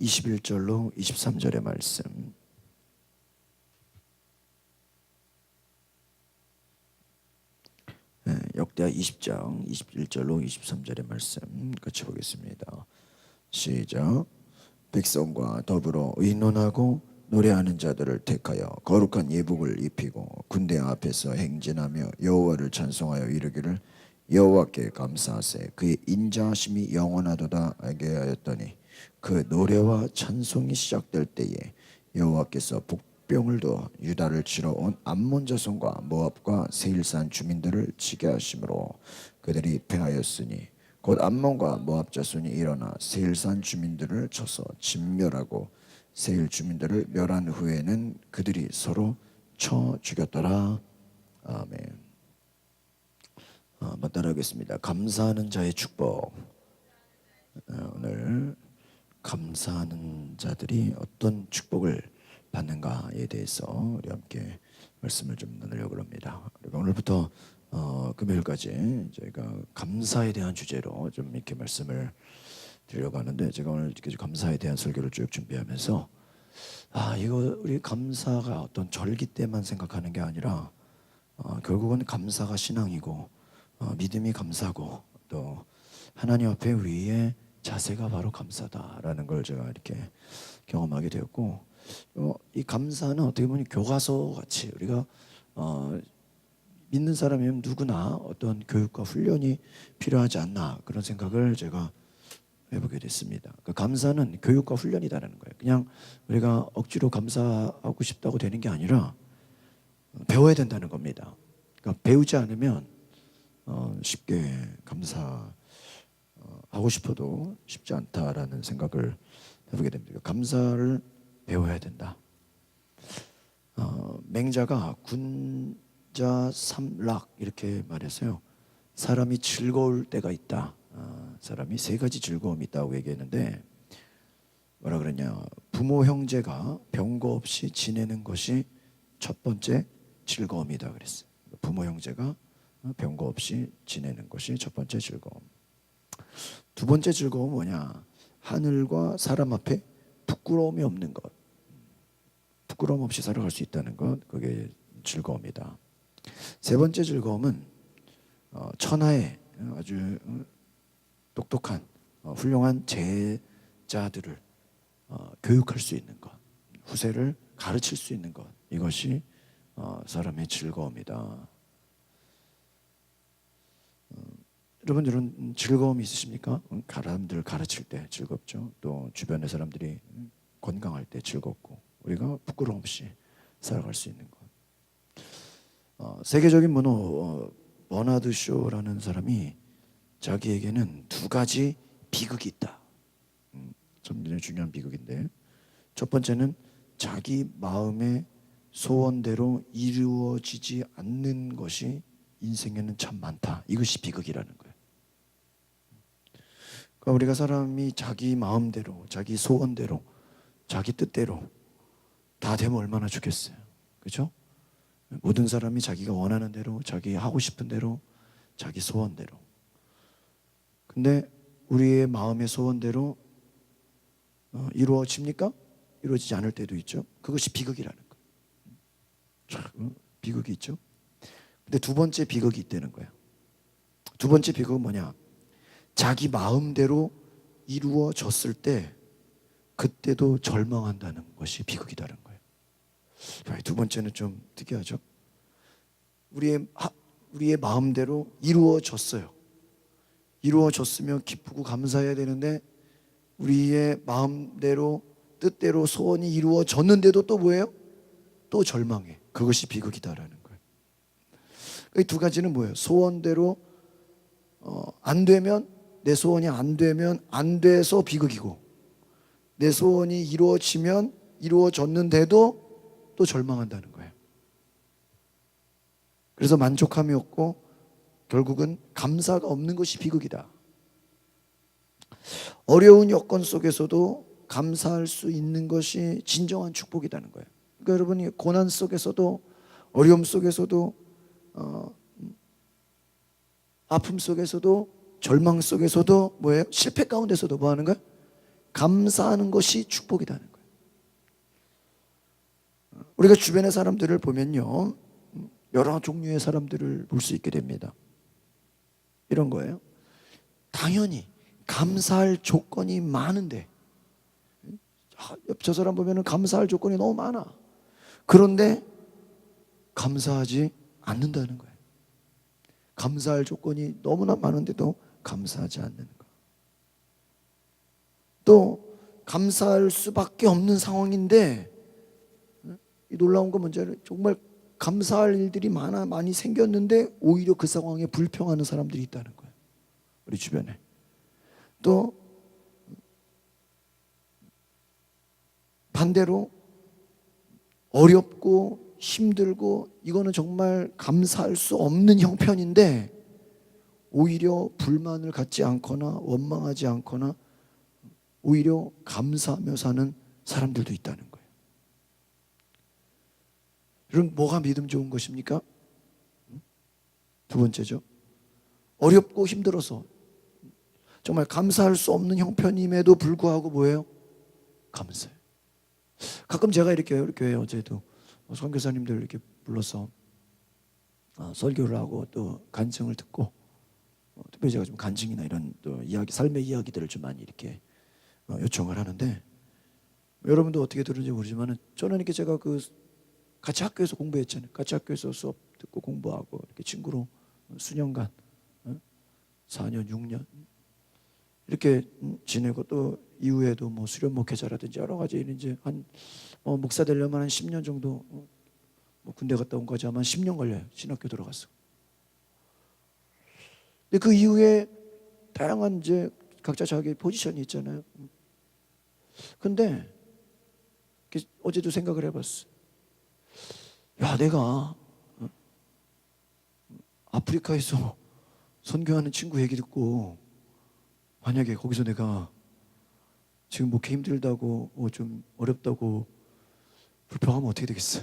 21절로 23절의 말씀. 역대하 20장 21절로 23절의 말씀 같이 보겠습니다. 시작. 백성과 더불어 의논하고 노래하는 자들을 택하여 거룩한 예복을 입히고 군대 앞에서 행진하며 여호와를 찬송하여 이르기를 여호와께 감사하세 그의 인자하심이 영원하도다 하게 하였더니 그 노래와 찬송이 시작될 때에 여호와께서 복병을 두어 유다를 치러 온 암몬 자손과 모압과 세일산 주민들을 치게 하심으로 그들이 패하였으니 곧 암몬과 모압 자손이 일어나 세일산 주민들을 쳐서 진멸하고 세일 주민들을 멸한 후에는 그들이 서로 쳐 죽였더라. 아멘. 한번 따라하겠습니다. 감사하는 자의 축복. 오늘 감사하는 자들이 어떤 축복을 받는가에 대해서 우리 함께 말씀을 좀 나누려고 합니다. 그리고 오늘부터 금요일까지 저희가 감사에 대한 주제로 좀 이렇게 말씀을 드리려고 하는데, 제가 오늘 이렇게 감사에 대한 설교를 쭉 준비하면서 이거 우리 감사가 어떤 절기 때만 생각하는 게 아니라 결국은 감사가 신앙이고 믿음이 감사고 또 하나님 앞에 우리의 자세가 바로 감사다라는 걸 제가 이렇게 경험하게 되었고, 이 감사는 어떻게 보면 교과서 같이 우리가 믿는 사람이면 누구나 어떤 교육과 훈련이 필요하지 않나 그런 생각을 제가 해보게 됐습니다. 그러니까 감사는 교육과 훈련이다라는 거예요. 그냥 우리가 억지로 감사하고 싶다고 되는 게 아니라 배워야 된다는 겁니다. 그러니까 배우지 않으면 쉽게 감사하고 싶어도 쉽지 않다라는 생각을 해보게 됩니다. 감사를 배워야 된다. 맹자가 군자 삼락 이렇게 말했어요. 사람이 즐거울 때가 있다. 사람이 세 가지 즐거움이 있다고 얘기했는데 뭐라 그러냐, 부모 형제가 병거 없이 지내는 것이 첫 번째 즐거움이다 그랬어요. 부모 형제가 병거 없이 지내는 것이 첫 번째 즐거움. 두 번째 즐거움은 뭐냐, 하늘과 사람 앞에 부끄러움이 없는 것, 부끄러움 없이 살아갈 수 있다는 것, 그게 즐거움이다. 세 번째 즐거움은 천하의 아주 똑똑한 훌륭한 제자들을 교육할 수 있는 것, 후세를 가르칠 수 있는 것, 이것이 사람의 즐거움이다. 여러분 이런 즐거움이 있으십니까? 사람들 가르칠 때 즐겁죠. 또 주변의 사람들이 건강할 때 즐겁고 우리가 부끄러움 없이 살아갈 수 있는 것. 세계적인 문호 버나드 쇼라는 사람이 자기에게는 두 가지 비극이 있다. 좀 중요한 비극인데, 첫 번째는 자기 마음의 소원대로 이루어지지 않는 것이 인생에는 참 많다. 이것이 비극이라는 거예요. 그러니까 우리가 사람이 자기 마음대로, 자기 소원대로, 자기 뜻대로 다 되면 얼마나 좋겠어요. 그렇죠? 모든 사람이 자기가 원하는 대로, 자기 하고 싶은 대로, 자기 소원대로. 근데 우리의 마음의 소원대로 이루어집니까? 이루어지지 않을 때도 있죠. 그것이 비극이라는 거예요. 비극이 있죠. 근데 두 번째 비극이 있다는 거예요. 두 번째 비극은 뭐냐? 자기 마음대로 이루어졌을 때 그때도 절망한다는 것이 비극이라는 거예요. 두 번째는 좀 특이하죠. 우리의 마음대로 이루어졌어요. 이루어졌으면 기쁘고 감사해야 되는데 우리의 마음대로 뜻대로 소원이 이루어졌는데도 또 뭐예요? 또 절망해. 그것이 비극이다라는 거예요. 이 두 가지는 뭐예요? 소원대로 안 되면, 내 소원이 안 되면 안 돼서 비극이고, 내 소원이 이루어지면 이루어졌는데도 또 절망한다는 거예요. 그래서 만족함이 없고 결국은 감사가 없는 것이 비극이다. 어려운 여건 속에서도 감사할 수 있는 것이 진정한 축복이라는 거예요. 그러니까 여러분이 고난 속에서도, 어려움 속에서도, 아픔 속에서도, 절망 속에서도 뭐예요? 실패 가운데서도 뭐 하는 거예요? 감사하는 것이 축복이라는 거예요. 우리가 주변의 사람들을 보면요, 여러 종류의 사람들을 볼 수 있게 됩니다. 이런 거예요. 당연히 감사할 조건이 많은데, 저 사람 보면 감사할 조건이 너무 많아. 그런데 감사하지 않는다는 거예요. 감사할 조건이 너무나 많은데도 감사하지 않는 거. 또 감사할 수밖에 없는 상황인데, 이 놀라운 건 뭔지 정말 감사할 일들이 많이 생겼는데 오히려 그 상황에 불평하는 사람들이 있다는 거예요. 우리 주변에. 또 반대로 어렵고 힘들고 이거는 정말 감사할 수 없는 형편인데 오히려 불만을 갖지 않거나 원망하지 않거나 오히려 감사하며 사는 사람들도 있다는 거예요. 그럼 뭐가 믿음 좋은 것입니까? 두 번째죠. 어렵고 힘들어서 정말 감사할 수 없는 형편임에도 불구하고 뭐예요? 감사해요. 가끔 제가 이렇게 해요. 어제도 선교사님들 이렇게 불러서 설교를 하고 또 간증을 듣고, 특별히 제가 좀 간증이나 이런 또 이야기, 삶의 이야기들을 좀 많이 이렇게 요청을 하는데, 여러분도 어떻게 들은지 모르지만 저는 이렇게 제가 같이 학교에서 공부했잖아요. 같이 학교에서 수업 듣고 공부하고 이렇게 친구로 수년간 4년, 6년 이렇게 지내고, 또 이후에도 뭐 수련 목회자라든지 여러 가지 이제 목사 되려면 한 10년 정도, 뭐 군대 갔다 온 거지 아마 10년 걸려요. 신학교 들어갔어. 근데 그 이후에 다양한 이제 각자 자기 포지션이 있잖아요. 근데 어제도 생각을 해봤어. 야, 내가 아프리카에서 선교하는 친구 얘기 듣고 만약에 거기서 내가 지금 목회 힘들다고 좀 어렵다고 불평하면 어떻게 되겠어?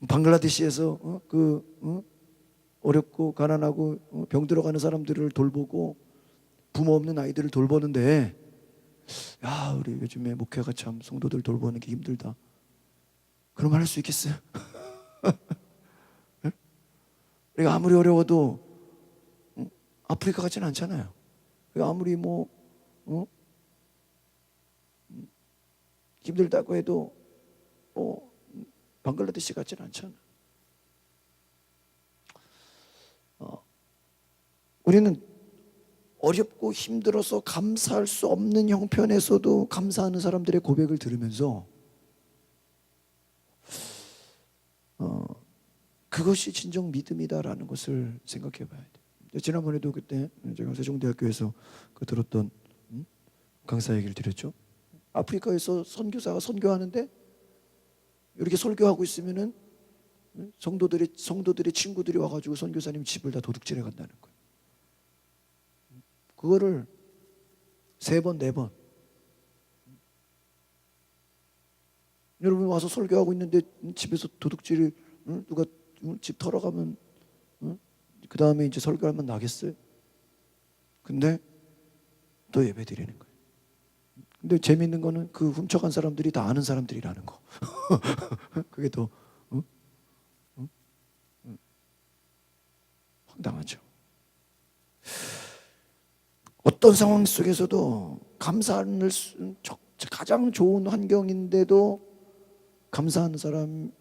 방글라데시에서 어렵고 가난하고 병 들어가는 사람들을 돌보고 부모 없는 아이들을 돌보는데, 야, 우리 요즘에 목회가 참 성도들 돌보는 게 힘들다. 그런 말 할 수 있겠어요? 우리가 아무리 어려워도 아프리카 같지는 않잖아요. 아무리 힘들다고 해도 방글라데시 같지는 않잖아. 우리는 어렵고 힘들어서 감사할 수 없는 형편에서도 감사하는 사람들의 고백을 들으면서 그것이 진정 믿음이다라는 것을 생각해 봐야 돼요. 지난번에도 그때 제가 세종대학교에서 들었던 강사 얘기를 드렸죠. 아프리카에서 선교사가 선교하는데 이렇게 설교하고 있으면은 성도들의 친구들이 와가지고 선교사님 집을 다 도둑질해 간다는 거예요. 그거를 3번, 4번. 여러분 와서 설교하고 있는데 집에서 도둑질을 누가 집 털어가면 그 다음에 이제 설교하면 나겠어요? 근데 또 예배 드리는 거예요. 근데 재미있는 거는 그 훔쳐간 사람들이 다 아는 사람들이라는 거. 그게 더 황당하죠. 어떤 상황 속에서도 감사하는 가장 좋은 환경인데도 감사하는 사람,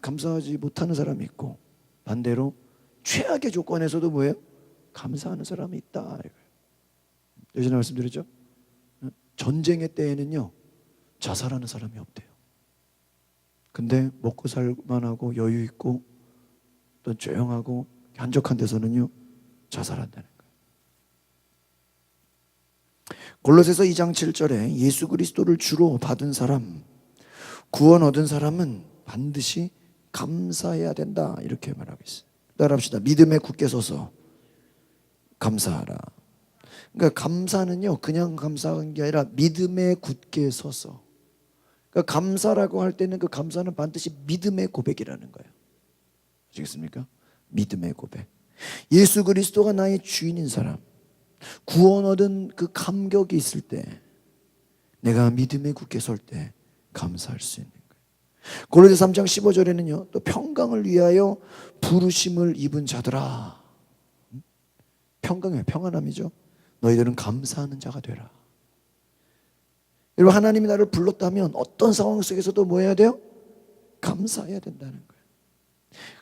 감사하지 못하는 사람이 있고, 반대로 최악의 조건에서도 뭐예요? 감사하는 사람이 있다. 예전에 말씀드렸죠? 전쟁의 때에는요 자살하는 사람이 없대요. 근데 먹고 살만하고 여유 있고 또 조용하고 한적한 데서는요 자살한다는 거예요. 골로새서 2장 7절에 예수 그리스도를 주로 받은 사람, 구원 얻은 사람은 반드시 감사해야 된다 이렇게 말하고 있어요. 따라합시다. 믿음에 굳게 서서 감사하라. 그러니까 감사는요 그냥 감사한 게 아니라 믿음에 굳게 서서. 그러니까 감사라고 할 때는 그 감사는 반드시 믿음의 고백이라는 거예요. 아시겠습니까? 믿음의 고백. 예수 그리스도가 나의 주인인 사람, 구원 얻은 그 감격이 있을 때, 내가 믿음에 굳게 설 때 감사할 수 있는 거예요. 고린도서 3장 15절에는요, 또 평강을 위하여 부르심을 입은 자들아. 평강이에요. 평안함이죠. 너희들은 감사하는 자가 되라. 여러분, 하나님이 나를 불렀다면 어떤 상황 속에서도 뭐 해야 돼요? 감사해야 된다는 거예요.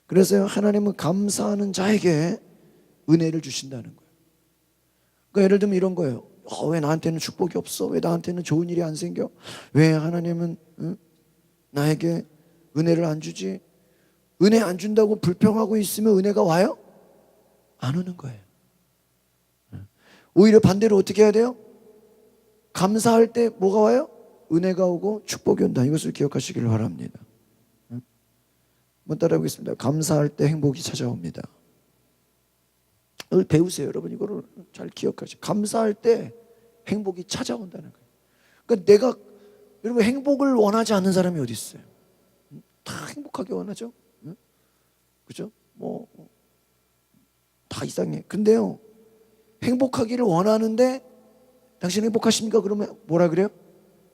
그래서 하나님은 감사하는 자에게 은혜를 주신다는 거예요. 그러니까 예를 들면 이런 거예요. 왜 나한테는 축복이 없어? 왜 나한테는 좋은 일이 안 생겨? 왜 하나님은 나에게 은혜를 안 주지? 은혜 안 준다고 불평하고 있으면 은혜가 와요? 안 오는 거예요. 오히려 반대로 어떻게 해야 돼요? 감사할 때 뭐가 와요? 은혜가 오고 축복이 온다. 이것을 기억하시기를 바랍니다. 한번 따라해보겠습니다. 감사할 때 행복이 찾아옵니다. 배우세요, 여러분. 이거를 잘 기억하세요. 감사할 때 행복이 찾아온다는 거예요. 그러니까 여러분, 행복을 원하지 않는 사람이 어디 있어요? 다 행복하게 원하죠. 그죠? 다 이상해. 근데요, 행복하기를 원하는데 당신 행복하십니까? 그러면 뭐라 그래요?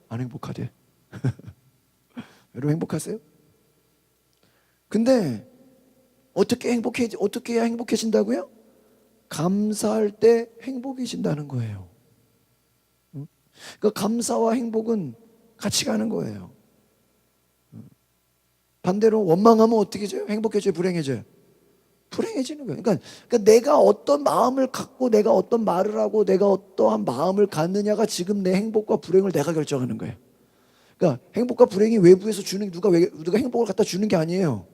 안 행복하대. 여러분, 행복하세요? 근데 어떻게 해야 행복해진다고요? 감사할 때 행복해진다는 거예요. 그러니까 감사와 행복은 같이 가는 거예요. 반대로 원망하면 어떻게 해져요? 행복해져요? 불행해져요? 불행해지는 거예요. 그러니까 내가 어떤 마음을 갖고 내가 어떤 말을 하고 내가 어떠한 마음을 갖느냐가 지금 내 행복과 불행을 내가 결정하는 거예요. 그러니까 행복과 불행이 외부에서 주는, 누가 행복을 갖다 주는 게 아니에요.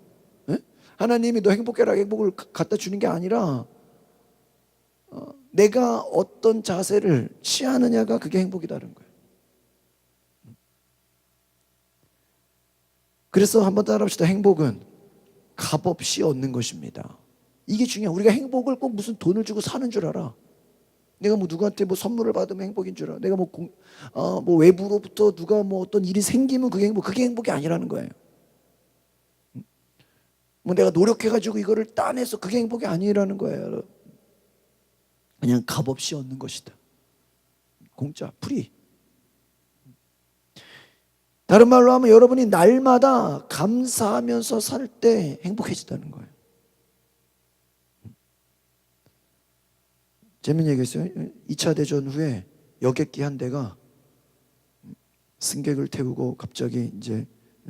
네? 하나님이 너 행복해라 행복을 갖다 주는 게 아니라 내가 어떤 자세를 취하느냐가 그게 행복이다는 거예요. 그래서 한번 따라합시다. 행복은 값없이 얻는 것입니다. 이게 중요해요. 우리가 행복을 꼭 무슨 돈을 주고 사는 줄 알아. 내가 누구한테 선물을 받으면 행복인 줄 알아. 내가 외부로부터 누가 어떤 일이 생기면 그게 행복이 아니라는 거예요. 내가 노력해가지고 이거를 따내서 그게 행복이 아니라는 거예요. 그냥 값없이 얻는 것이다. 공짜, 프리. 다른 말로 하면 여러분이 날마다 감사하면서 살 때 행복해진다는 거예요. 재밌는 얘기였어요. 2차 대전 후에 여객기 한 대가 승객을 태우고 갑자기 이제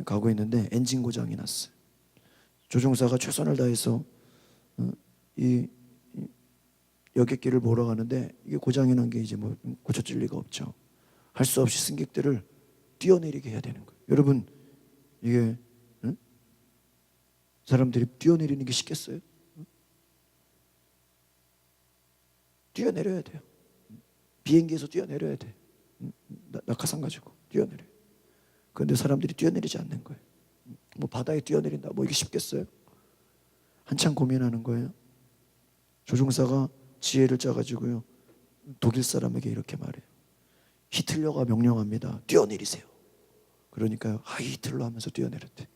가고 있는데 엔진 고장이 났어요. 조종사가 최선을 다해서 이 여객기를 몰아 가는데 이게 고장이 난 게 이제 고쳐질 리가 없죠. 할 수 없이 승객들을 뛰어내리게 해야 되는 거예요. 여러분, 이게 사람들이 뛰어내리는 게 쉽겠어요? 뛰어내려야 돼요. 비행기에서 뛰어내려야 돼. 낙하산 가지고 뛰어내려요. 그런데 사람들이 뛰어내리지 않는 거예요. 바다에 뛰어내린다. 이게 쉽겠어요? 한참 고민하는 거예요. 조종사가 지혜를 짜가지고요, 독일 사람에게 이렇게 말해요. 히틀러가 명령합니다. 뛰어내리세요. 그러니까요, 히틀러 하면서 뛰어내렸대.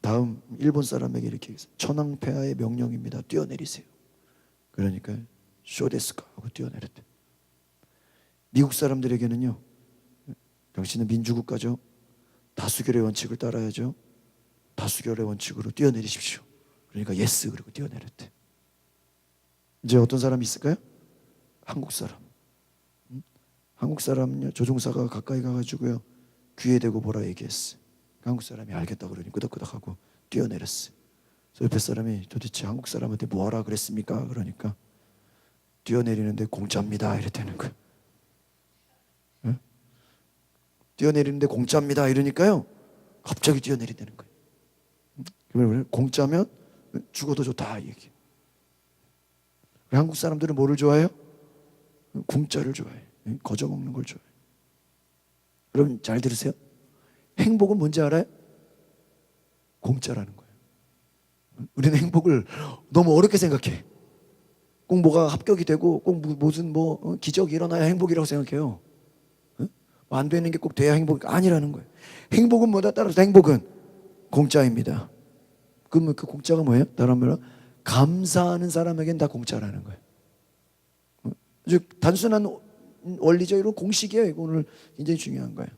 다음 일본 사람에게 이렇게 얘기했어요. 천황폐하의 명령입니다. 뛰어내리세요. 그러니까 쇼데스카 하고 뛰어내렸대. 미국 사람들에게는요, 당신은 민주국가죠. 다수결의 원칙을 따라야죠. 다수결의 원칙으로 뛰어내리십시오. 그러니까 예스 그리고 뛰어내렸대. 이제 어떤 사람이 있을까요? 한국 사람. 한국 사람은요, 조종사가 가까이 가가지고요, 귀에 대고 뭐라 얘기했어요. 한국 사람이 알겠다 그러니 끄덕끄덕하고 뛰어내렸어요. 그래서 옆에 사람이 도대체 한국 사람한테 뭐하라 그랬습니까? 그러니까 뛰어내리는데 공짜입니다 이랬다는 거예요. 네? 뛰어내리는데 공짜입니다 이러니까요, 갑자기 뛰어내린다는 거예요. 공짜면 죽어도 좋다 이 얘기. 한국 사람들은 뭐를 좋아해요? 공짜를 좋아해요. 거저 먹는 걸 좋아해요. 여러분 잘 들으세요. 행복은 뭔지 알아요? 공짜라는 거예요. 우리는 행복을 너무 어렵게 생각해. 꼭 뭐가 합격이 되고 꼭 무슨 기적이 일어나야 행복이라고 생각해요. 안 되는 게 꼭 돼야 행복이 아니라는 거예요. 행복은 뭐다? 따라서 행복은 공짜입니다. 그러면 그 공짜가 뭐예요? 다른 말로 감사하는 사람에겐 다 공짜라는 거예요. 즉 단순한 원리적 이런 공식이에요. 이거 오늘 굉장히 중요한 거예요.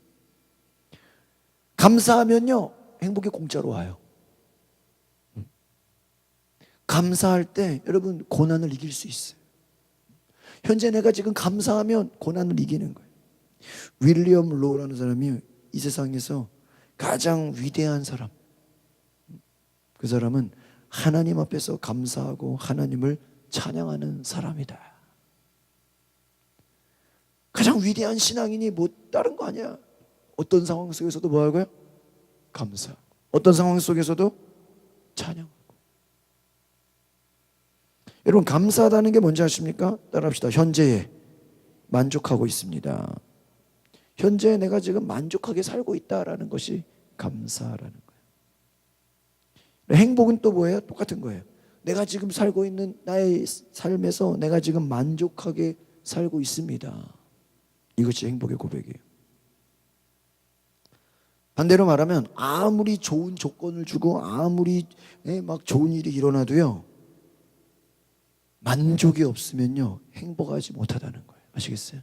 감사하면요 행복이 공짜로 와요. 감사할 때 여러분 고난을 이길 수 있어요. 현재 내가 지금 감사하면 고난을 이기는 거예요. 윌리엄 로우라는 사람이 이 세상에서 가장 위대한 사람, 그 사람은 하나님 앞에서 감사하고 하나님을 찬양하는 사람이다. 가장 위대한 신앙인이 뭐 다른 거 아니야. 어떤 상황 속에서도 뭐 하고요? 감사. 어떤 상황 속에서도 찬양하고. 여러분 감사하다는 게 뭔지 아십니까? 따라합시다. 현재에 만족하고 있습니다. 현재에 내가 지금 만족하게 살고 있다라는 것이 감사라는 거예요. 행복은 또 뭐예요? 똑같은 거예요. 내가 지금 살고 있는 나의 삶에서 내가 지금 만족하게 살고 있습니다. 이것이 행복의 고백이에요. 반대로 말하면 아무리 좋은 조건을 주고 아무리 막 좋은 일이 일어나도요 만족이 없으면요 행복하지 못하다는 거예요. 아시겠어요?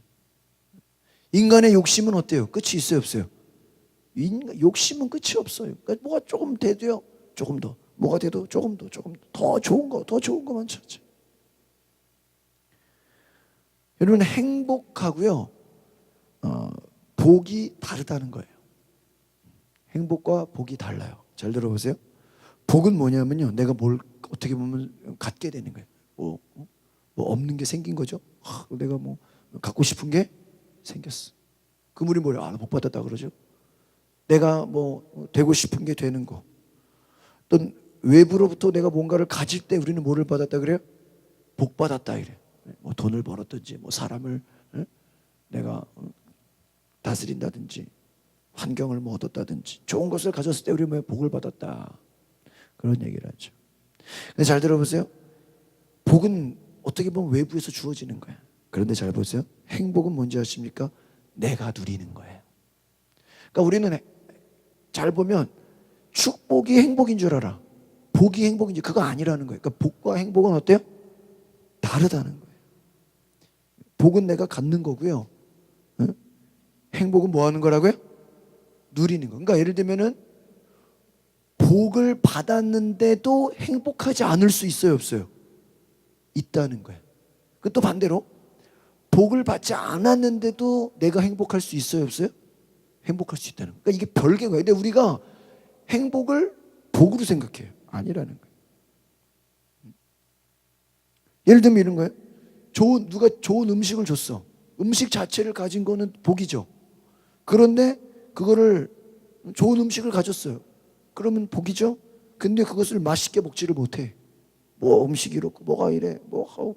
인간의 욕심은 어때요? 끝이 있어요 없어요? 욕심은 끝이 없어요. 그러니까 뭐가 조금 돼도요 조금 더, 뭐가 돼도 조금 더 좋은 거만 찾죠. 여러분 행복하고요 복이 다르다는 거예요. 행복과 복이 달라요. 잘 들어보세요. 복은 뭐냐면요 내가 뭘 어떻게 보면 갖게 되는 거예요. 뭐 없는 게 생긴 거죠. 내가 뭐 갖고 싶은 게 생겼어. 그물이 뭐야? 복 받았다 그러죠. 내가 뭐 되고 싶은 게 되는 거. 또 외부로부터 내가 뭔가를 가질 때 우리는 뭐를 받았다 그래요? 복 받았다 이래. 뭐 돈을 벌었든지 뭐 사람을 내가 다스린다든지 환경을 뭐 얻었다든지 좋은 것을 가졌을 때 우리 뭐 복을 받았다 그런 얘기를 하죠. 근데 잘 들어보세요. 복은 어떻게 보면 외부에서 주어지는 거야. 그런데 잘 보세요. 행복은 뭔지 아십니까? 내가 누리는 거예요. 그러니까 우리는 잘 보면 축복이 행복인 줄 알아. 복이 행복인지 그거 아니라는 거예요. 그러니까 복과 행복은 어때요? 다르다는 거예요. 복은 내가 갖는 거고요. 행복은 뭐 하는 거라고요? 누리는 거. 그러니까 예를 들면은 복을 받았는데도 행복하지 않을 수 있어요 없어요? 있다는 거예요. 또 반대로 복을 받지 않았는데도 내가 행복할 수 있어요 없어요? 행복할 수 있다는 거예요. 그러니까 이게 별개인 거예요. 근데 우리가 행복을 복으로 생각해요. 아니라는 거예요. 예를 들면 이런 거예요. 누가 좋은 음식을 줬어. 음식 자체를 가진 거는 복이죠. 그런데 그거를 좋은 음식을 가졌어요. 그러면 복이죠. 근데 그것을 맛있게 먹지를 못해. 뭐 음식이 이렇고 뭐가 이래 뭐 하고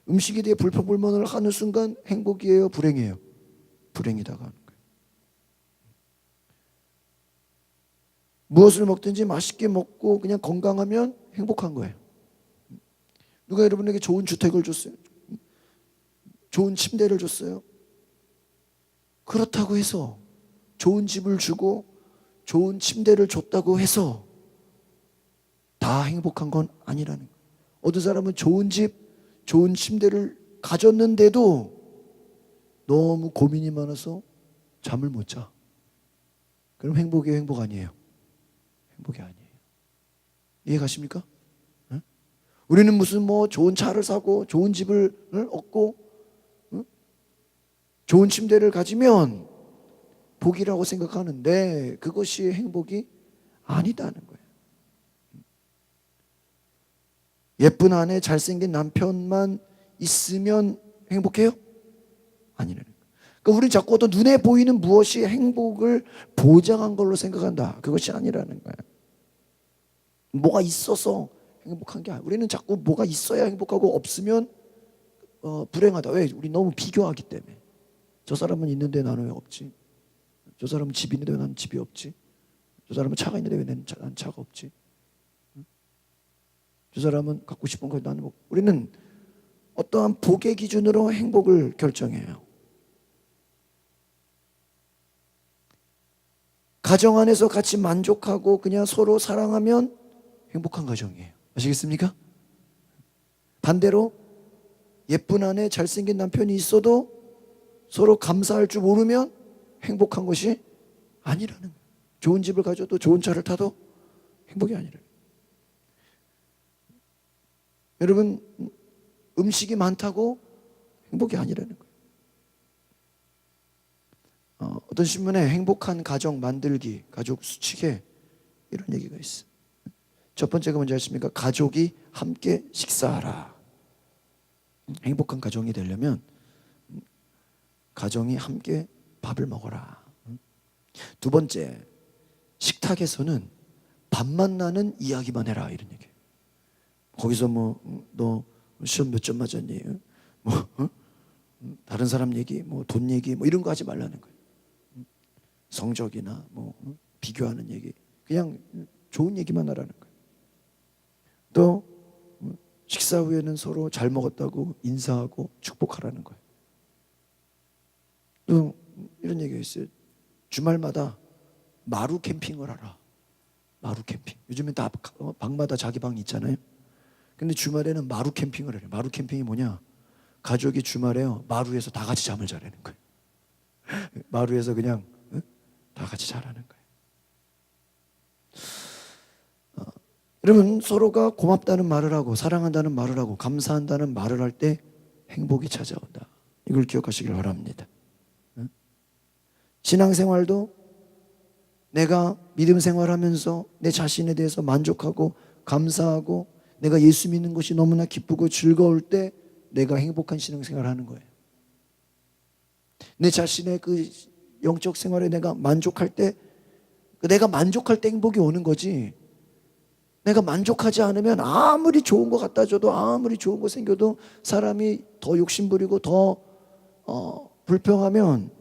음식에 대해 불평불만을 하는 순간 행복이에요 불행이에요? 불행이다가 하는 거예요. 무엇을 먹든지 맛있게 먹고 그냥 건강하면 행복한 거예요. 누가 여러분에게 좋은 주택을 줬어요? 좋은 침대를 줬어요? 그렇다고 해서 좋은 집을 주고 좋은 침대를 줬다고 해서 다 행복한 건 아니라는 거예요. 어떤 사람은 좋은 집, 좋은 침대를 가졌는데도 너무 고민이 많아서 잠을 못 자. 그럼 행복이에요, 행복 아니에요? 행복이 아니에요. 이해 가십니까? 응? 우리는 무슨 뭐 좋은 차를 사고 좋은 집을 얻고 좋은 침대를 가지면 복이라고 생각하는데 그것이 행복이 아니다는 거예요. 예쁜 아내, 잘생긴 남편만 있으면 행복해요? 아니라는 거예요. 그러니까 우리는 자꾸 어떤 눈에 보이는 무엇이 행복을 보장한 걸로 생각한다. 그것이 아니라는 거예요. 뭐가 있어서 행복한 게 아니에요. 우리는 자꾸 뭐가 있어야 행복하고 없으면 불행하다. 왜? 우리 너무 비교하기 때문에. 저 사람은 있는데 나는 왜 없지? 저 사람은 집이 있는데 왜 나는 집이 없지? 저 사람은 차가 있는데 왜 나는 차가 없지? 저 사람은 갖고 싶은 거 나는 뭐. 우리는 어떠한 복의 기준으로 행복을 결정해요. 가정 안에서 같이 만족하고 그냥 서로 사랑하면 행복한 가정이에요. 아시겠습니까? 반대로 예쁜 아내, 잘생긴 남편이 있어도 서로 감사할 줄 모르면 행복한 것이 아니라는 거예요. 좋은 집을 가져도 좋은 차를 타도 행복이 아니라는 거예요. 여러분, 음식이 많다고 행복이 아니라는 거예요. 어떤 신문에 행복한 가정 만들기, 가족 수칙에 이런 얘기가 있어요. 첫 번째가 뭔지 아십니까? 가족이 함께 식사하라. 행복한 가정이 되려면 가정이 함께 밥을 먹어라. 두 번째, 식탁에서는 밥만 나는 이야기만 해라. 이런 얘기예요. 거기서 너 시험 몇 점 맞았니? 다른 사람 얘기, 돈 얘기, 이런 거 하지 말라는 거예요. 성적이나 비교하는 얘기, 그냥 좋은 얘기만 하라는 거예요. 또 식사 후에는 서로 잘 먹었다고 인사하고 축복하라는 거예요. 또 이런 얘기가 있어요. 주말마다 마루 캠핑을 하라. 마루 캠핑. 요즘엔 다 방마다 자기 방이 있잖아요. 근데 주말에는 마루 캠핑을 해요. 마루 캠핑이 뭐냐? 가족이 주말에요, 마루에서 다 같이 잠을 자라는 거예요. 마루에서 그냥 다 같이 자라는 거예요. 여러분, 서로가 고맙다는 말을 하고 사랑한다는 말을 하고 감사한다는 말을 할 때 행복이 찾아온다. 이걸 기억하시길 바랍니다. 신앙생활도 내가 믿음 생활하면서 내 자신에 대해서 만족하고 감사하고 내가 예수 믿는 것이 너무나 기쁘고 즐거울 때 내가 행복한 신앙생활을 하는 거예요. 내 자신의 그 영적 생활에 내가 만족할 때, 내가 만족할 때 행복이 오는 거지, 내가 만족하지 않으면 아무리 좋은 거 갖다 줘도 아무리 좋은 거 생겨도 사람이 더 욕심부리고 더 불평하면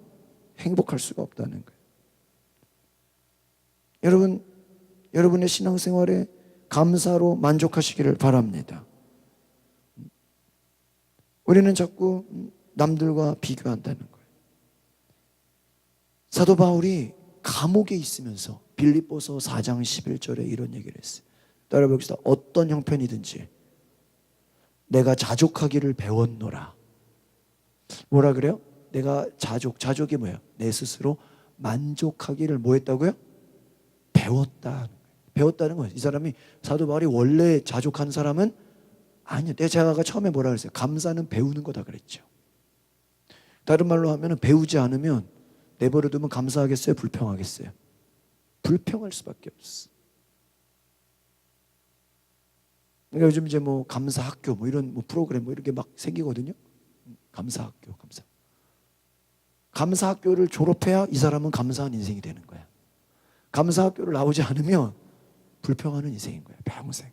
행복할 수가 없다는 거예요. 여러분, 여러분의 신앙생활에 감사로 만족하시기를 바랍니다. 우리는 자꾸 남들과 비교한다는 거예요. 사도 바울이 감옥에 있으면서 빌립보서 4장 11절에 이런 얘기를 했어요. 따라 봅시다. 어떤 형편이든지 내가 자족하기를 배웠노라. 뭐라 그래요? 내가 자족이 뭐예요? 내 스스로 만족하기를 뭐 했다고요? 배웠다. 배웠다는 거예요. 이 사람이, 사도 바울이 원래 자족한 사람은 아니요. 제가 처음에 뭐라 그랬어요? 감사는 배우는 거다 그랬죠. 다른 말로 하면 배우지 않으면 내버려두면 감사하겠어요? 불평하겠어요? 불평할 수밖에 없어. 그러니까 요즘 이제 감사학교 이런 프로그램 이렇게 막 생기거든요. 감사학교, 감사학교를 졸업해야 이 사람은 감사한 인생이 되는 거야. 감사학교를 나오지 않으면 불평하는 인생인 거야, 평생.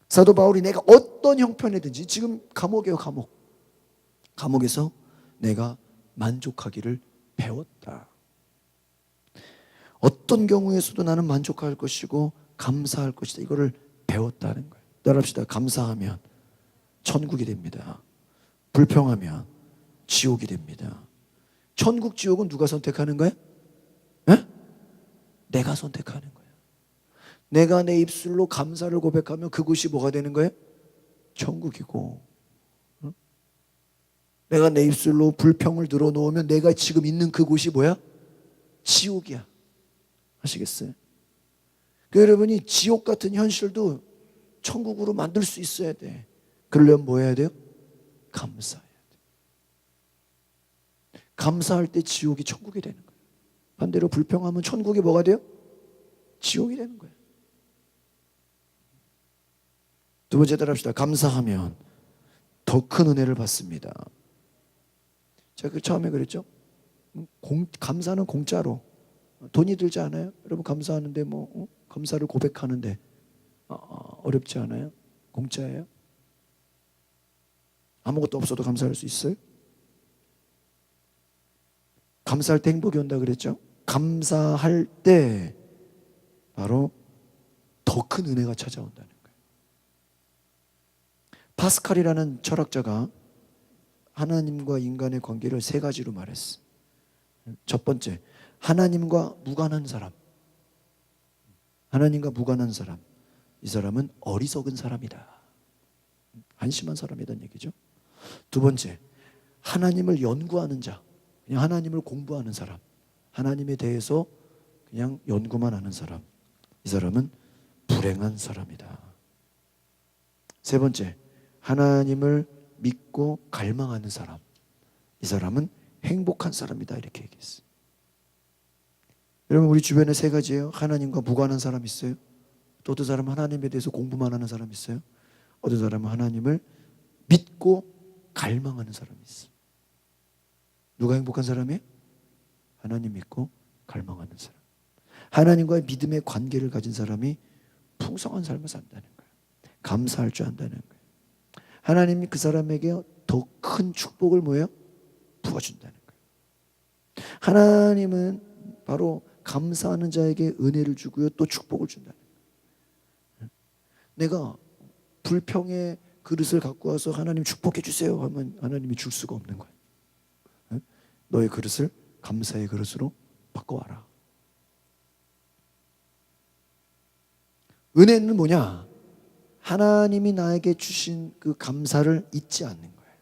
사도 바울이 내가 어떤 형편이든지, 지금 감옥이에요, 감옥에서 내가 만족하기를 배웠다. 어떤 경우에서도 나는 만족할 것이고 감사할 것이다. 이거를 배웠다는 거예요. 따라합시다. 감사하면 천국이 됩니다. 불평하면 지옥이 됩니다. 천국, 지옥은 누가 선택하는 거예요? 내가 선택하는 거예요. 내가 내 입술로 감사를 고백하면 그곳이 뭐가 되는 거예요? 천국이고, 내가 내 입술로 불평을 늘어놓으면 내가 지금 있는 그곳이 뭐야? 지옥이야. 아시겠어요? 여러분이 지옥 같은 현실도 천국으로 만들 수 있어야 돼. 그러려면 뭐 해야 돼요? 감사해야 돼. 감사할 때 지옥이 천국이 되는 거예요. 반대로 불평하면 천국이 뭐가 돼요? 지옥이 되는 거예요. 두 번째 따라합시다. 감사하면 더 큰 은혜를 받습니다. 제가 그 처음에 그랬죠. 감사는 공짜로, 돈이 들지 않아요? 여러분, 감사하는데 감사를 고백하는데 어렵지 않아요? 공짜예요? 아무것도 없어도 감사할 수 있어요? 감사할 때 행복이 온다 그랬죠? 감사할 때 바로 더 큰 은혜가 찾아온다는 거예요. 파스칼이라는 철학자가 하나님과 인간의 관계를 세 가지로 말했어. 첫 번째, 하나님과 무관한 사람. 하나님과 무관한 사람. 이 사람은 어리석은 사람이다. 한심한 사람이란 얘기죠. 두 번째, 하나님을 연구하는 자. 그냥 하나님을 공부하는 사람. 하나님에 대해서 그냥 연구만 하는 사람. 이 사람은 불행한 사람이다. 세 번째, 하나님을 믿고 갈망하는 사람. 이 사람은 행복한 사람이다. 이렇게 얘기했어요. 여러분, 우리 주변에 세 가지예요. 하나님과 무관한 사람 있어요. 또 어떤 사람은 하나님에 대해서 공부만 하는 사람 있어요. 어떤 사람은 하나님을 믿고 갈망하는 사람이 있어요. 누가 행복한 사람이에요? 하나님 믿고 갈망하는 사람. 하나님과의 믿음의 관계를 가진 사람이 풍성한 삶을 산다는 거예요. 감사할 줄 안다는 거예요. 하나님이 그 사람에게 더 큰 축복을 뭐예요? 부어준다는 거예요. 하나님은 바로 감사하는 자에게 은혜를 주고요, 또 축복을 준다는 거예요. 내가 불평의 그릇을 갖고 와서 하나님 축복해 주세요 하면 하나님이 줄 수가 없는 거예요. 너의 그릇을 감사의 그릇으로 바꿔와라. 은혜는 뭐냐? 하나님이 나에게 주신 그 감사를 잊지 않는 거예요.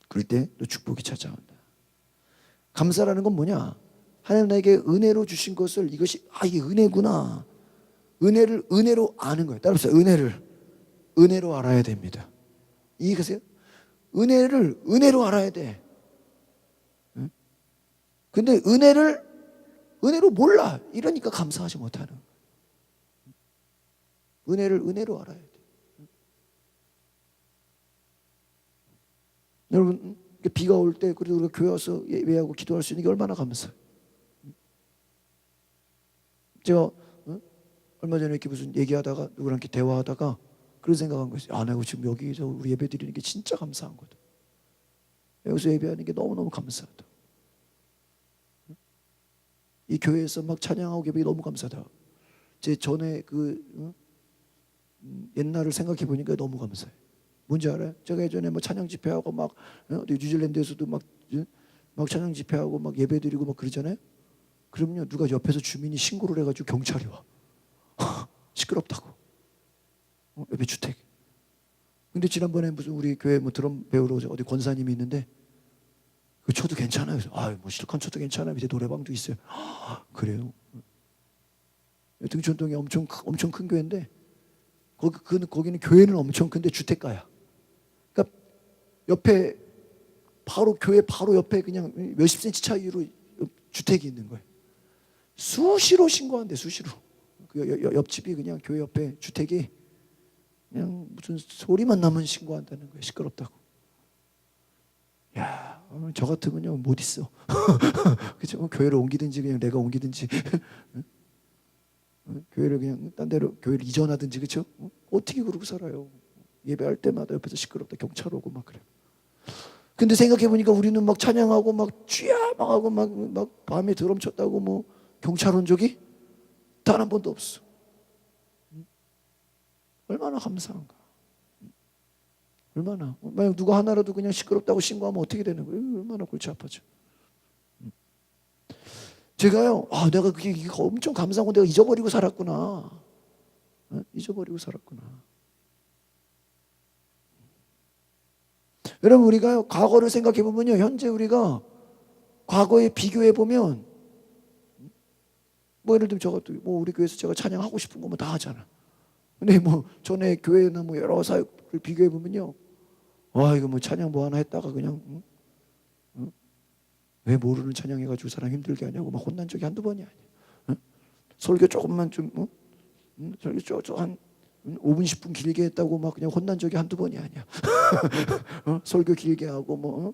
그럴 때 또 축복이 찾아온다. 감사라는 건 뭐냐? 하나님 나에게 은혜로 주신 것을 이것이 이게 은혜구나. 은혜를 은혜로 아는 거예요. 따라서 은혜를 은혜로 알아야 됩니다. 이해가세요? 은혜를 은혜로 알아야 돼. 근데 은혜로 몰라. 이러니까 감사하지 못하는 거예요. 은혜를 은혜로 알아야 돼. 여러분, 비가 올 때 그래도 우리가 교회 와서 예배하고 기도할 수 있는 게 얼마나 감사해요. 제가 얼마 전에 이렇게 무슨 얘기하다가 누구랑 이렇게 대화하다가 그런 생각한 거예요. 내가 지금 여기서 우리 예배 드리는 게 진짜 감사한 거다. 여기서 예배하는 게 너무너무 감사하다. 이 교회에서 막 찬양하고 예배 너무 감사하다. 제 전에 옛날을 생각해 보니까 너무 감사해. 뭔지 알아요? 제가 예전에 뭐 찬양 집회하고 막 뉴질랜드에서도 막 찬양 집회하고 막 예배 드리고 막 그러잖아요. 그러면요, 누가 옆에서 주민이 신고를 해가지고 경찰이 와. 시끄럽다고. 옆에 주택. 근데 지난번에 무슨 우리 교회 뭐 드럼 배우러 어디 권사님이 있는데 그 쳐도 괜찮아요. 그래서 뭐 실컷 쳐도 괜찮아. 밑에 노래방도 있어요. 그래요. 등촌동이 엄청 큰 교회인데 거기는 교회는 엄청 큰데 주택가야. 그러니까 옆에 교회 바로 옆에 그냥 몇십 센치 차이로 주택이 있는 거예요. 수시로 신고한대. 수시로. 그 옆집이 그냥 교회 옆에 주택이 그냥 무슨 소리만 나면 신고한다는 거예요. 시끄럽다고. 야, 저 같으면요 못 있어. 그죠? 교회를 옮기든지 그냥 내가 옮기든지 교회를 그냥 딴 데로 교회를 이전하든지. 그렇죠? 어떻게 그러고 살아요? 예배할 때마다 옆에서 시끄럽다 경찰 오고 막 그래. 근데 생각해 보니까 우리는 막 찬양하고 막 쥐야 막 하고 막 밤에 드럼 쳤다고 뭐 경찰 온 적이 단 한 번도 없어. 얼마나 감사한가. 얼마나. 만약 누가 하나라도 그냥 시끄럽다고 신고하면 어떻게 되는 거예요? 얼마나 골치 아파져. 제가요, 내가 그게 엄청 감사하고 내가 잊어버리고 살았구나. 잊어버리고 살았구나. 여러분, 우리가요, 과거를 생각해 보면요, 현재 우리가 과거에 비교해 보면, 뭐 예를 들면 저것도 뭐 우리 교회에서 제가 찬양하고 싶은 거면 다 하잖아. 근데 뭐 전에 교회나 뭐 여러 사역을 비교해 보면요, 이거 뭐 찬양 뭐 하나 했다가 그냥 왜 모르는 찬양해가지고 사람 힘들게 하냐고 막 혼난 적이 한두 번이 아니야. 설교 조금만 좀 설교 한 5분 10분 길게 했다고 막 그냥 혼난 적이 한두 번이 아니야. 설교 길게 하고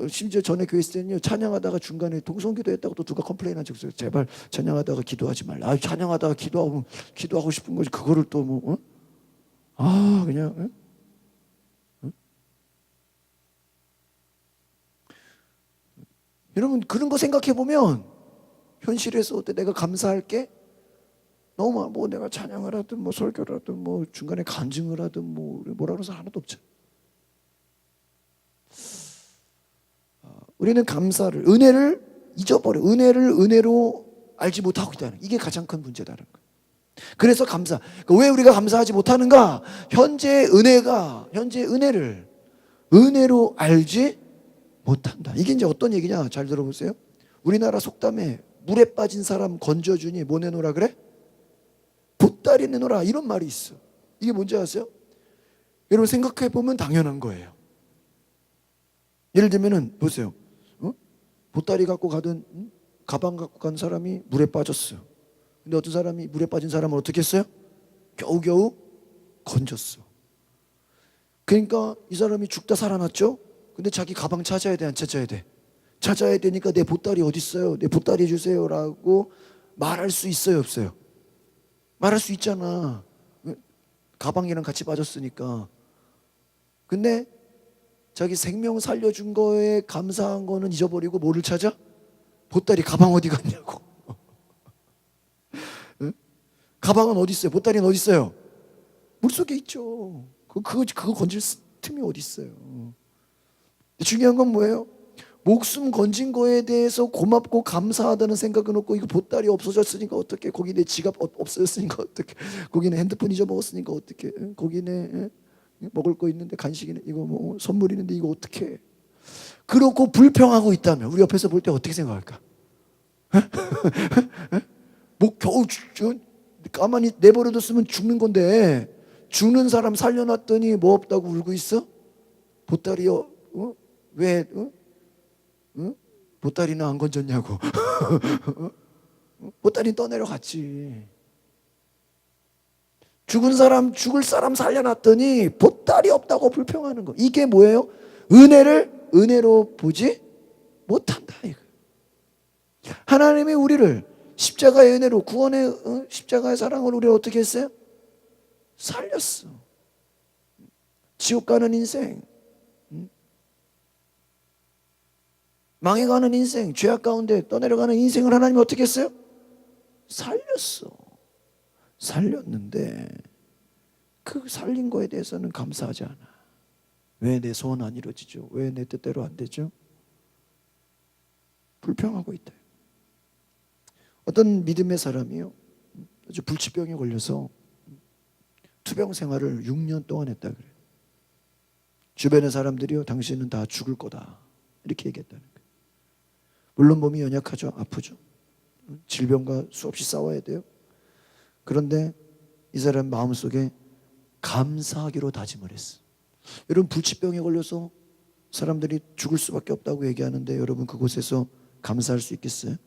심지어 전에 교회 있을 때는요, 찬양하다가 중간에 동성기도 했다고 또 누가 컴플레인한 적 있어요. 제발 찬양하다가 기도하지 말라. 찬양하다가 기도하고 싶은 거지 그거를 또 그냥 여러분, 그런 거 생각해 보면 현실에서 내가 감사할 게 너무 뭐 내가 찬양을 하든 뭐 설교를 하든 뭐 중간에 간증을 하든 뭐라 그래서 하나도 없죠. 우리는 감사를, 은혜를 잊어버려. 은혜를 은혜로 알지 못하고 있다는, 이게 가장 큰 문제다는 거예요. 그래서 감사. 왜 우리가 감사하지 못하는가? 현재 은혜를 은혜로 알지 못한다. 이게 이제 어떤 얘기냐? 잘 들어보세요. 우리나라 속담에 물에 빠진 사람 건져주니 뭐 내놓으라 그래? 보따리 내놓으라, 이런 말이 있어. 이게 뭔지 아세요? 여러분 생각해 보면 당연한 거예요. 예를 들면은 보세요. 보따리 갖고 가든 가방 갖고 간 사람이 물에 빠졌어요. 근데 어떤 사람이 물에 빠진 사람을 어떻게 했어요? 겨우겨우 건졌어. 그러니까 이 사람이 죽다 살아났죠. 근데 자기 가방 찾아야 돼, 안 찾아야 돼? 찾아야 되니까 내 보따리 어디 있어요? 내 보따리 주세요라고 말할 수 있어요, 없어요? 말할 수 있잖아. 가방이랑 같이 빠졌으니까. 근데 자기 생명 살려준 거에 감사한 거는 잊어버리고 뭐를 찾아? 보따리, 가방 어디 갔냐고. 응? 가방은 어디 있어요? 보따리는 어디 있어요? 물속에 있죠. 그거 건질 틈이 어디 있어요? 중요한 건 뭐예요? 목숨 건진 거에 대해서 고맙고 감사하다는 생각은 없고, 이거 보따리 없어졌으니까 어떻게, 거기 내 지갑 없어졌으니까 어떻게, 거기는 핸드폰 잊어먹었으니까 어떻게, 거기네 먹을 거 있는데 간식이네, 이거 뭐 선물 있는데 이거 어떻게. 그렇고 불평하고 있다면 우리 옆에서 볼 때 어떻게 생각할까? 뭐 겨우 가만히 내버려뒀으면 죽는 건데, 죽는 사람 살려놨더니 뭐 없다고 울고 있어? 보따리요? 왜? 보따리는 안 건졌냐고. 보따리는 떠내려갔지. 죽을 사람 살려놨더니 보따리 없다고 불평하는 거. 이게 뭐예요? 은혜를 은혜로 보지 못한다, 이거. 하나님이 우리를 십자가의 은혜로, 구원의 십자가의 사랑으로 우리를 어떻게 했어요? 살렸어. 지옥 가는 인생, 망해가는 인생, 죄악 가운데 떠내려가는 인생을 하나님이 어떻게 했어요? 살렸어. 살렸는데 그 살린 거에 대해서는 감사하지 않아. 왜 내 소원 안 이루어지죠? 왜 내 뜻대로 안 되죠? 불평하고 있다. 어떤 믿음의 사람이요, 아주 불치병에 걸려서 투병 생활을 6년 동안 했다 그래요. 주변의 사람들이요, 당신은 다 죽을 거다, 이렇게 얘기했다는 거예요. 물론 몸이 연약하죠. 아프죠. 질병과 수없이 싸워야 돼요. 그런데 이 사람 마음속에 감사하기로 다짐을 했어. 여러분, 불치병에 걸려서 사람들이 죽을 수밖에 없다고 얘기하는데 여러분 그곳에서 감사할 수 있겠어요?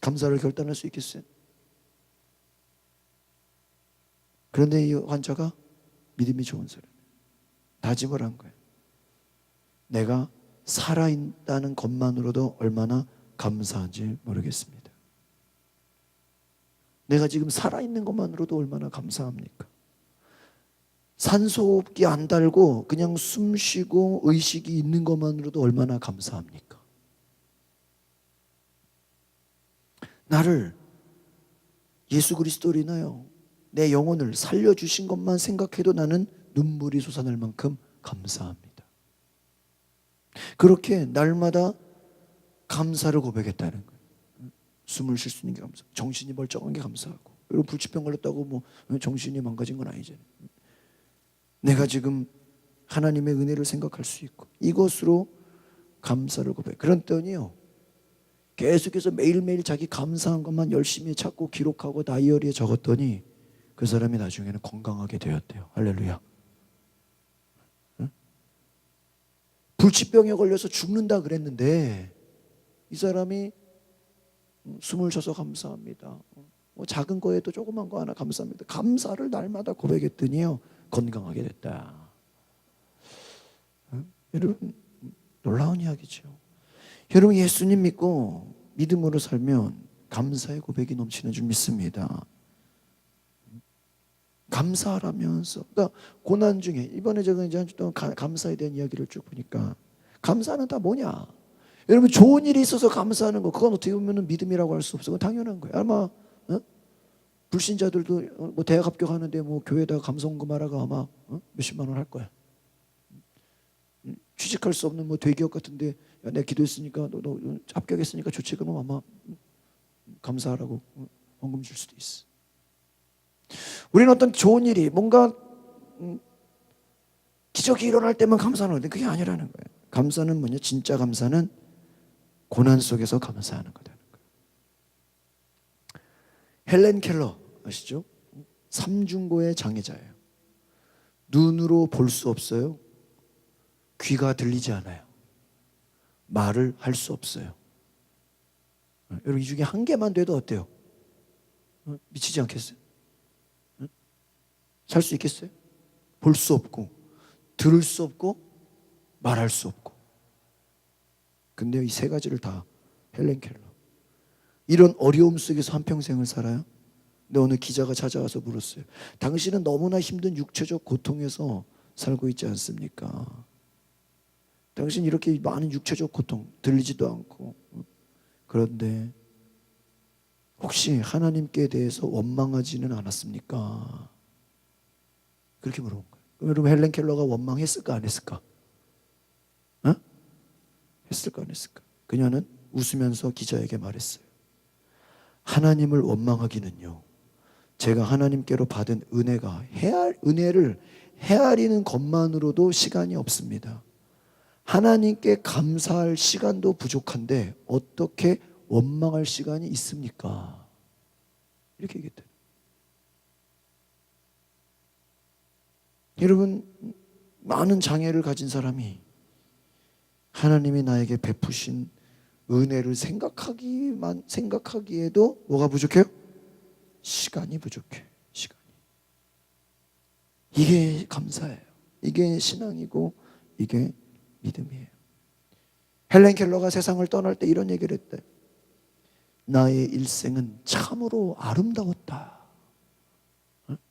감사를 결단할 수 있겠어요? 그런데 이 환자가 믿음이 좋은 사람, 다짐을 한 거예요. 내가 살아있다는 것만으로도 얼마나 감사한지 모르겠습니다. 내가 지금 살아있는 것만으로도 얼마나 감사합니까? 산소호흡기 안 달고 그냥 숨 쉬고 의식이 있는 것만으로도 얼마나 감사합니까? 나를 예수 그리스도로 인하여 내 영혼을 살려주신 것만 생각해도 나는 눈물이 솟아날 만큼 감사합니다. 그렇게 날마다 감사를 고백했다는 거예요. 숨을 쉴 수 있는 게 감사, 정신이 멀쩡한 게 감사하고. 여러분, 불치병 걸렸다고 뭐 정신이 망가진 건 아니잖아요. 내가 지금 하나님의 은혜를 생각할 수 있고, 이것으로 감사를 고백. 그랬더니요, 계속해서 매일매일 자기 감사한 것만 열심히 찾고 기록하고 다이어리에 적었더니 그 사람이 나중에는 건강하게 되었대요. 할렐루야. 불치병에 걸려서 죽는다 그랬는데 이 사람이 숨을 쉬어서 감사합니다. 뭐 작은 거에도 조그만 거 하나 감사합니다. 감사를 날마다 고백했더니요, 건강하게 됐다. 여러분, 놀라운 이야기죠. 여러분, 예수님 믿고 믿음으로 살면 감사의 고백이 넘치는 줄 믿습니다. 감사하라면서. 그러니까 고난 중에, 이번에 제가 이제 한 주 동안 감사에 대한 이야기를 쭉 보니까, 감사는 다 뭐냐? 여러분, 좋은 일이 있어서 감사하는 거, 그건 어떻게 보면 믿음이라고 할 수 없어. 그건 당연한 거예요. 아마 불신자들도 뭐 대학 합격하는데 뭐 교회에다가 감사원금하라가 아마 몇십만 원 할 거야. 취직할 수 없는 뭐 대기업 같은데, 야, 내가 기도했으니까 너 합격했으니까 좋지, 그러면 아마 감사하라고 헌금 줄 수도 있어. 우리는 어떤 좋은 일이 뭔가 기적이 일어날 때만 감사하는 건데 그게 아니라는 거예요. 감사는 뭐냐? 진짜 감사는 고난 속에서 감사하는 거다. 헬렌 켈러 아시죠? 삼중고의 장애자예요. 눈으로 볼 수 없어요. 귀가 들리지 않아요. 말을 할 수 없어요. 여러분 이 중에 한 개만 돼도 어때요? 미치지 않겠어요? 살 수 있겠어요? 볼 수 없고 들을 수 없고 말할 수 없고. 근데 이 세 가지를 다 헬렌 켈러. 이런 어려움 속에서 한평생을 살아요. 근데 어느 기자가 찾아와서 물었어요. 당신은 너무나 힘든 육체적 고통에서 살고 있지 않습니까? 당신 이렇게 많은 육체적 고통 들리지도 않고 그런데 혹시 하나님께 대해서 원망하지는 않았습니까? 그렇게 물어본 거예요. 그럼 여러분 헬렌 켈러가 원망했을까 안 했을까? 했을까 안 했을까? 그녀는 웃으면서 기자에게 말했어요. 하나님을 원망하기는요. 제가 하나님께로 받은 은혜를 헤아리는 것만으로도 시간이 없습니다. 하나님께 감사할 시간도 부족한데 어떻게 원망할 시간이 있습니까? 이렇게 얘기했대요. 여러분 많은 장애를 가진 사람이 하나님이 나에게 베푸신 은혜를 생각하기에도 뭐가 부족해요? 시간이 부족해. 시간이. 이게 감사예요. 이게 신앙이고 이게 믿음이에요. 헬렌 켈러가 세상을 떠날 때 이런 얘기를 했대. 나의 일생은 참으로 아름다웠다.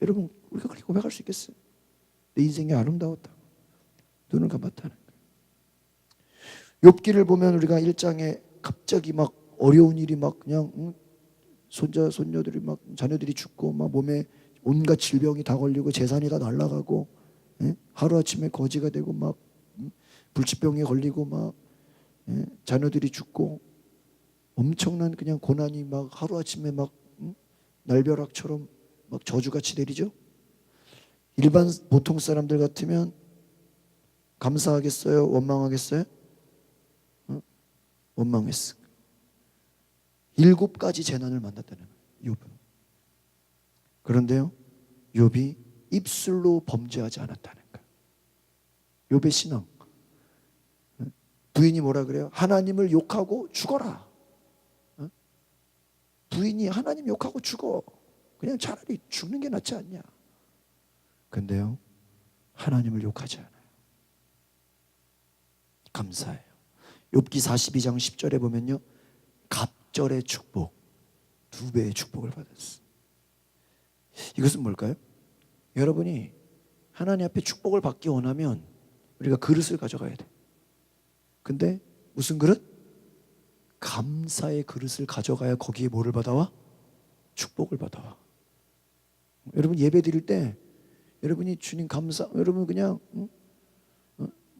여러분 우리가 그렇게 고백할 수 있겠어요? 내 인생이 아름다웠다. 눈을 감았다는 거예요. 욥기를 보면 우리가 1장에 갑자기 막 어려운 일이 막 그냥 손자 손녀들이 막 자녀들이 죽고 막 몸에 온갖 질병이 다 걸리고 재산이 다 날아가고 하루아침에 거지가 되고 막 불치병에 걸리고 막 자녀들이 죽고 엄청난 그냥 고난이 막 하루아침에 막 날벼락처럼 막 저주같이 내리죠. 일반 보통 사람들 같으면 감사하겠어요? 원망하겠어요? 원망했어. 7가지 재난을 만났다는 거예요. 욥은. 그런데요. 욥이 입술로 범죄하지 않았다는 거예요. 욥의 신앙. 부인이 뭐라 그래요? 하나님을 욕하고 죽어라. 부인이 하나님 욕하고 죽어. 그냥 차라리 죽는 게 낫지 않냐. 근데요. 하나님을 욕하지 않아요. 감사해요. 욥기 42장 10절에 보면요. 갑절의 축복, 2배의 축복을 받았어. 이것은 뭘까요? 여러분이 하나님 앞에 축복을 받기 원하면 우리가 그릇을 가져가야 돼. 근데 무슨 그릇? 감사의 그릇을 가져가야 거기에 뭐를 받아와? 축복을 받아와. 여러분 예배 드릴 때 여러분이 주님 감사, 여러분 그냥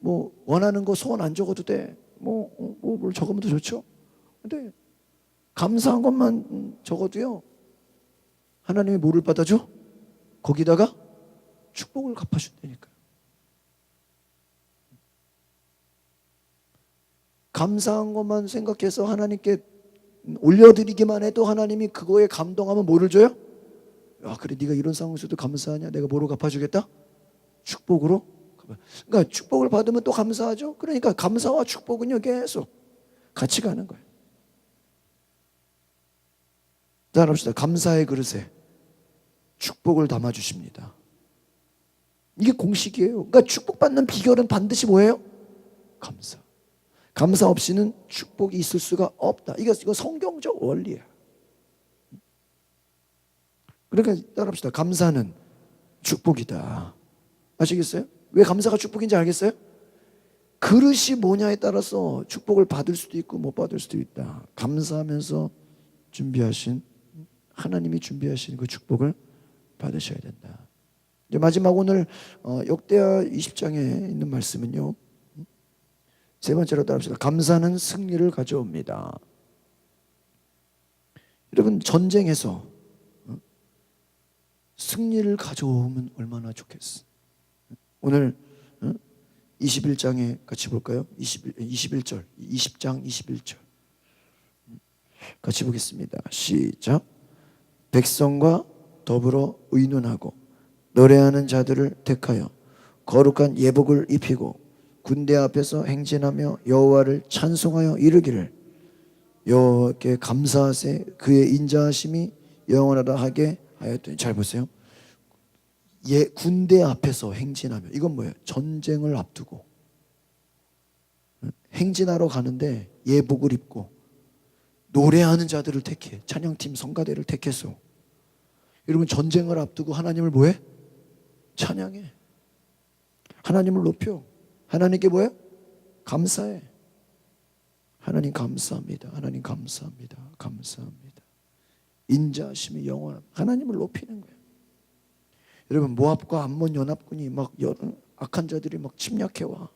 뭐 원하는 거 소원 안 적어도 돼. 뭘 적으면 더 좋죠. 근데 감사한 것만 적어도요. 하나님이 뭐를 받아줘? 거기다가 축복을 갚아준다니까요. 감사한 것만 생각해서 하나님께 올려드리기만 해도 하나님이 그거에 감동하면 뭐를 줘요? 야, 그래 네가 이런 상황에서도 감사하냐? 내가 뭐로 갚아주겠다? 축복으로. 그러니까 축복을 받으면 또 감사하죠. 그러니까 감사와 축복은요 계속 같이 가는 거예요. 자, 합시다. 감사의 그릇에 축복을 담아주십니다. 이게 공식이에요. 그러니까 축복받는 비결은 반드시 뭐예요? 감사. 감사 없이는 축복이 있을 수가 없다. 이거 성경적 원리야. 그러니까 따라합시다. 감사는 축복이다. 아시겠어요? 왜 감사가 축복인지 알겠어요? 그릇이 뭐냐에 따라서 축복을 받을 수도 있고 못 받을 수도 있다. 감사하면서 준비하신 하나님이 준비하신 그 축복을 받으셔야 된다. 이제 마지막 오늘 역대하 20장에 있는 말씀은요. 세 번째로 따라합시다. 감사는 승리를 가져옵니다. 여러분 전쟁에서 승리를 가져오면 얼마나 좋겠어. 오늘 21장에 같이 볼까요? 21절, 20장 21절 같이 보겠습니다. 시작. 백성과 더불어 의논하고 노래하는 자들을 택하여 거룩한 예복을 입히고 군대 앞에서 행진하며 여호와를 찬송하여 이르기를 여호와께 감사하세 그의 인자하심이 영원하다 하게 하였더니. 잘 보세요. 군대 앞에서 행진하며, 이건 뭐예요? 전쟁을 앞두고 행진하러 가는데 예복을 입고 노래하는 자들을 택해. 찬양팀 성가대를 택해서. 여러분, 전쟁을 앞두고 하나님을 뭐해? 찬양해. 하나님을 높여. 하나님께 뭐해? 감사해. 하나님 감사합니다. 하나님 감사합니다. 감사합니다. 인자하심이 영원합니다. 하나님을 높이는 거예요. 여러분, 모압과 암몬 연합군이 막 악한 자들이 막 침략해 와.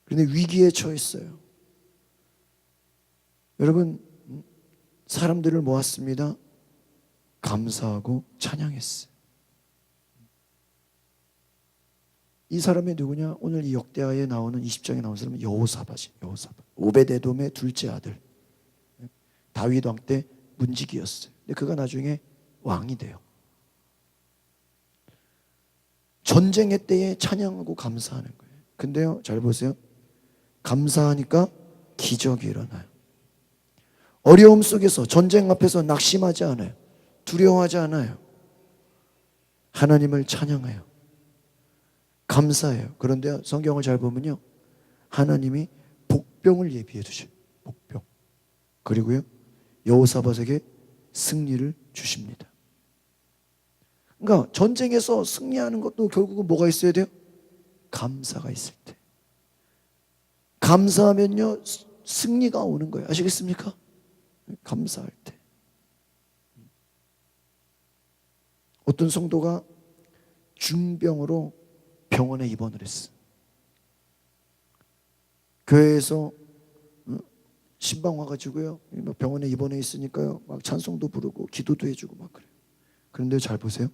그런데 위기에 처했어요. 여러분, 사람들을 모았습니다. 감사하고 찬양했어요. 이 사람이 누구냐? 오늘 이 역대하에 나오는 20장에 나오는 사람은 여호사밧이. 오베데돔의 둘째 아들, 다윗 왕 때 문지기였어요. 근데 그가 나중에 왕이 돼요. 전쟁의 때에 찬양하고 감사하는 거예요. 근데요, 잘 보세요. 감사하니까 기적이 일어나요. 어려움 속에서, 전쟁 앞에서 낙심하지 않아요. 두려워하지 않아요. 하나님을 찬양해요. 감사해요. 그런데 성경을 잘 보면요, 하나님이 복병을 예비해 두셔요. 복병. 그리고요, 여호사밧에게 승리를 주십니다. 그러니까 전쟁에서 승리하는 것도 결국은 뭐가 있어야 돼요? 감사가 있을 때. 감사하면요, 승리가 오는 거예요. 아시겠습니까? 감사할 때. 어떤 성도가 중병으로 병원에 입원을 했어. 교회에서 신방 와가지고요, 병원에 입원해 있으니까요, 막 찬송도 부르고 기도도 해주고 막 그래요. 그런데 잘 보세요.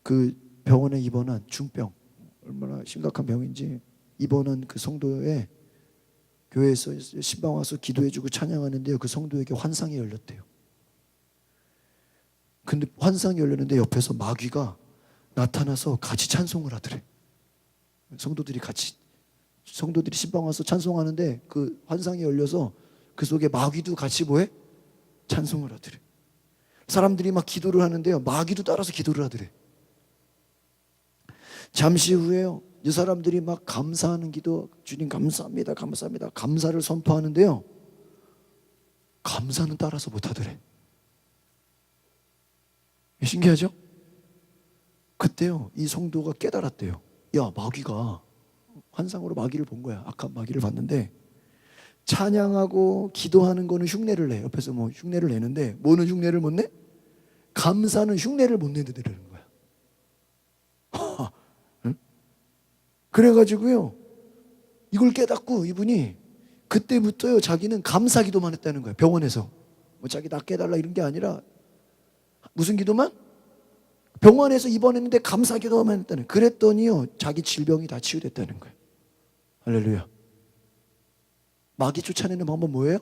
그 병원에 입원한 중병, 얼마나 심각한 병인지, 입원한 그 성도의 교회에서 신방 와서 기도해주고 찬양하는데요, 그 성도에게 환상이 열렸대요. 근데 환상이 열렸는데 옆에서 마귀가 나타나서 같이 찬송을 하더래. 성도들이 신방 와서 찬송하는데 그 환상이 열려서 그 속에 마귀도 같이 뭐해? 찬송을 하더래. 사람들이 막 기도를 하는데요, 마귀도 따라서 기도를 하더래. 잠시 후에요, 이 사람들이 막 감사하는 기도, 주님 감사합니다, 감사합니다, 감사를 선포하는데요, 감사는 따라서 못하더래. 신기하죠? 그때요, 이 성도가 깨달았대요. 야, 마귀가, 환상으로 마귀를 본 거야. 악한 마귀를 봤는데, 찬양하고 기도하는 거는 흉내를 내. 옆에서 뭐 흉내를 내는데, 뭐는 흉내를 못 내? 감사는 흉내를 못 내더라는 거야. 응? 그래가지고요, 이걸 깨닫고 이분이 그때부터요, 자기는 감사 기도만 했다는 거예요. 병원에서 뭐 자기 나 깨달라 이런 게 아니라 무슨 기도만? 병원에서 입원했는데 감사 기도만 했다는. 그랬더니요, 자기 질병이 다 치유됐다는 거예요. 할렐루야. 마귀 쫓아내는 방법 뭐예요?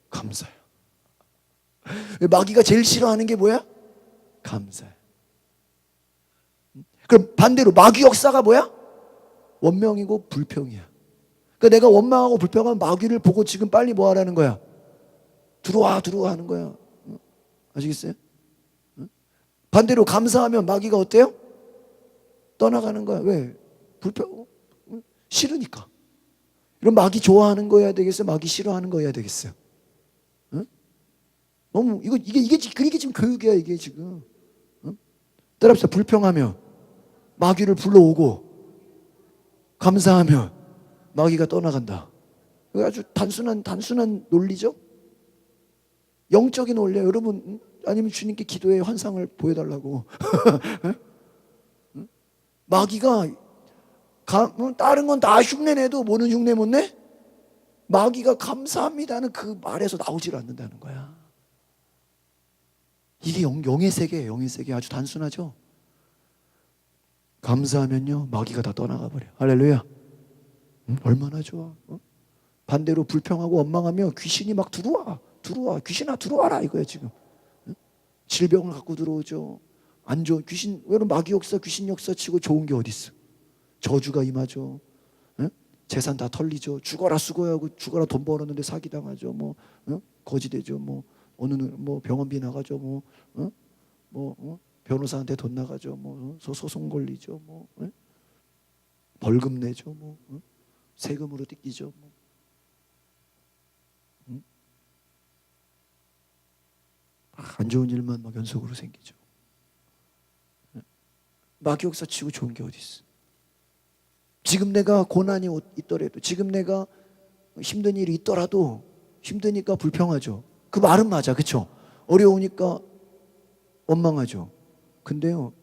감사예요. 마귀가 제일 싫어하는 게 뭐야? 감사예요. 그럼 반대로 마귀 역사가 뭐야? 원명이고 불평이야. 그러니까 내가 원망하고 불평한 마귀를 보고 지금 빨리 뭐 하라는 거야? 들어와 하는 거야. 아시겠어요? 반대로 감사하면 마귀가 어때요? 떠나가는 거야. 왜? 불평, 싫으니까. 그럼 마귀 좋아하는 거여야 되겠어요? 마귀 싫어하는 거여야 되겠어요? 응? 너무 이게 지금 교육이야, 이게 지금. 응? 따라합시다. 불평하면 마귀를 불러오고, 감사하면 마귀가 떠나간다. 이거 아주 단순한 논리죠? 영적인 원리예요. 여러분, 아니면 주님께 기도의 환상을 보여달라고. 마귀가 다른 건 다 흉내내도 뭐는 흉내 못 내? 마귀가 감사합니다는 그 말에서 나오질 않는다는 거야. 이게 영의 세계예요. 영의 세계. 아주 단순하죠. 감사하면요 마귀가 다 떠나가 버려. 할렐루야. 얼마나 좋아. 반대로 불평하고 원망하면 귀신이 막 들어와. 귀신아 들어와라 이거야 지금. 질병을 갖고 들어오죠. 안 좋은 귀신. 왜냐면 마귀 역사 귀신 역사 치고 좋은 게 어디 있어. 저주가 임하죠. 재산 다 털리죠. 죽어라 수고하고 죽어라 돈 벌었는데 사기당하죠. 뭐 거지되죠. 뭐 어느 뭐 병원비 나가죠. 변호사한테 돈 나가죠. 뭐 소송 걸리죠. 뭐 벌금 내죠. 뭐 세금으로 뜯기죠. 뭐. 안 좋은 일만 막 연속으로 생기죠. 마귀 역사 치고 좋은 게 어디 있어. 지금 내가 고난이 있더라도, 지금 내가 힘든 일이 있더라도 힘드니까 불평하죠. 그 말은 맞아, 그렇죠? 어려우니까 원망하죠. 근데요,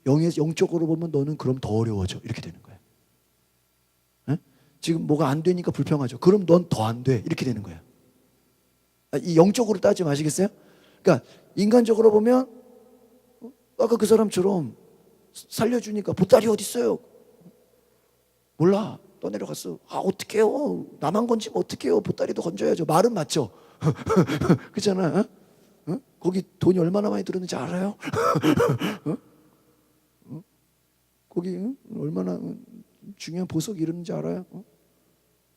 영적으로 보면 너는 그럼 더 어려워져. 이렇게 되는 거야. 지금 뭐가 안 되니까 불평하죠. 그럼 넌 더 안 돼. 이렇게 되는 거야. 이 영적으로 따지지 마시겠어요? 그러니까 인간적으로 보면 아까 그 사람처럼 살려주니까 보따리 어디 있어요? 몰라. 떠내려갔어. 어떡해요. 나만 건지면 어떡해요. 보따리도 건져야죠. 말은 맞죠. 그렇잖아. 거기 돈이 얼마나 많이 들었는지 알아요? 거기 얼마나 중요한 보석이 이러는지 알아요?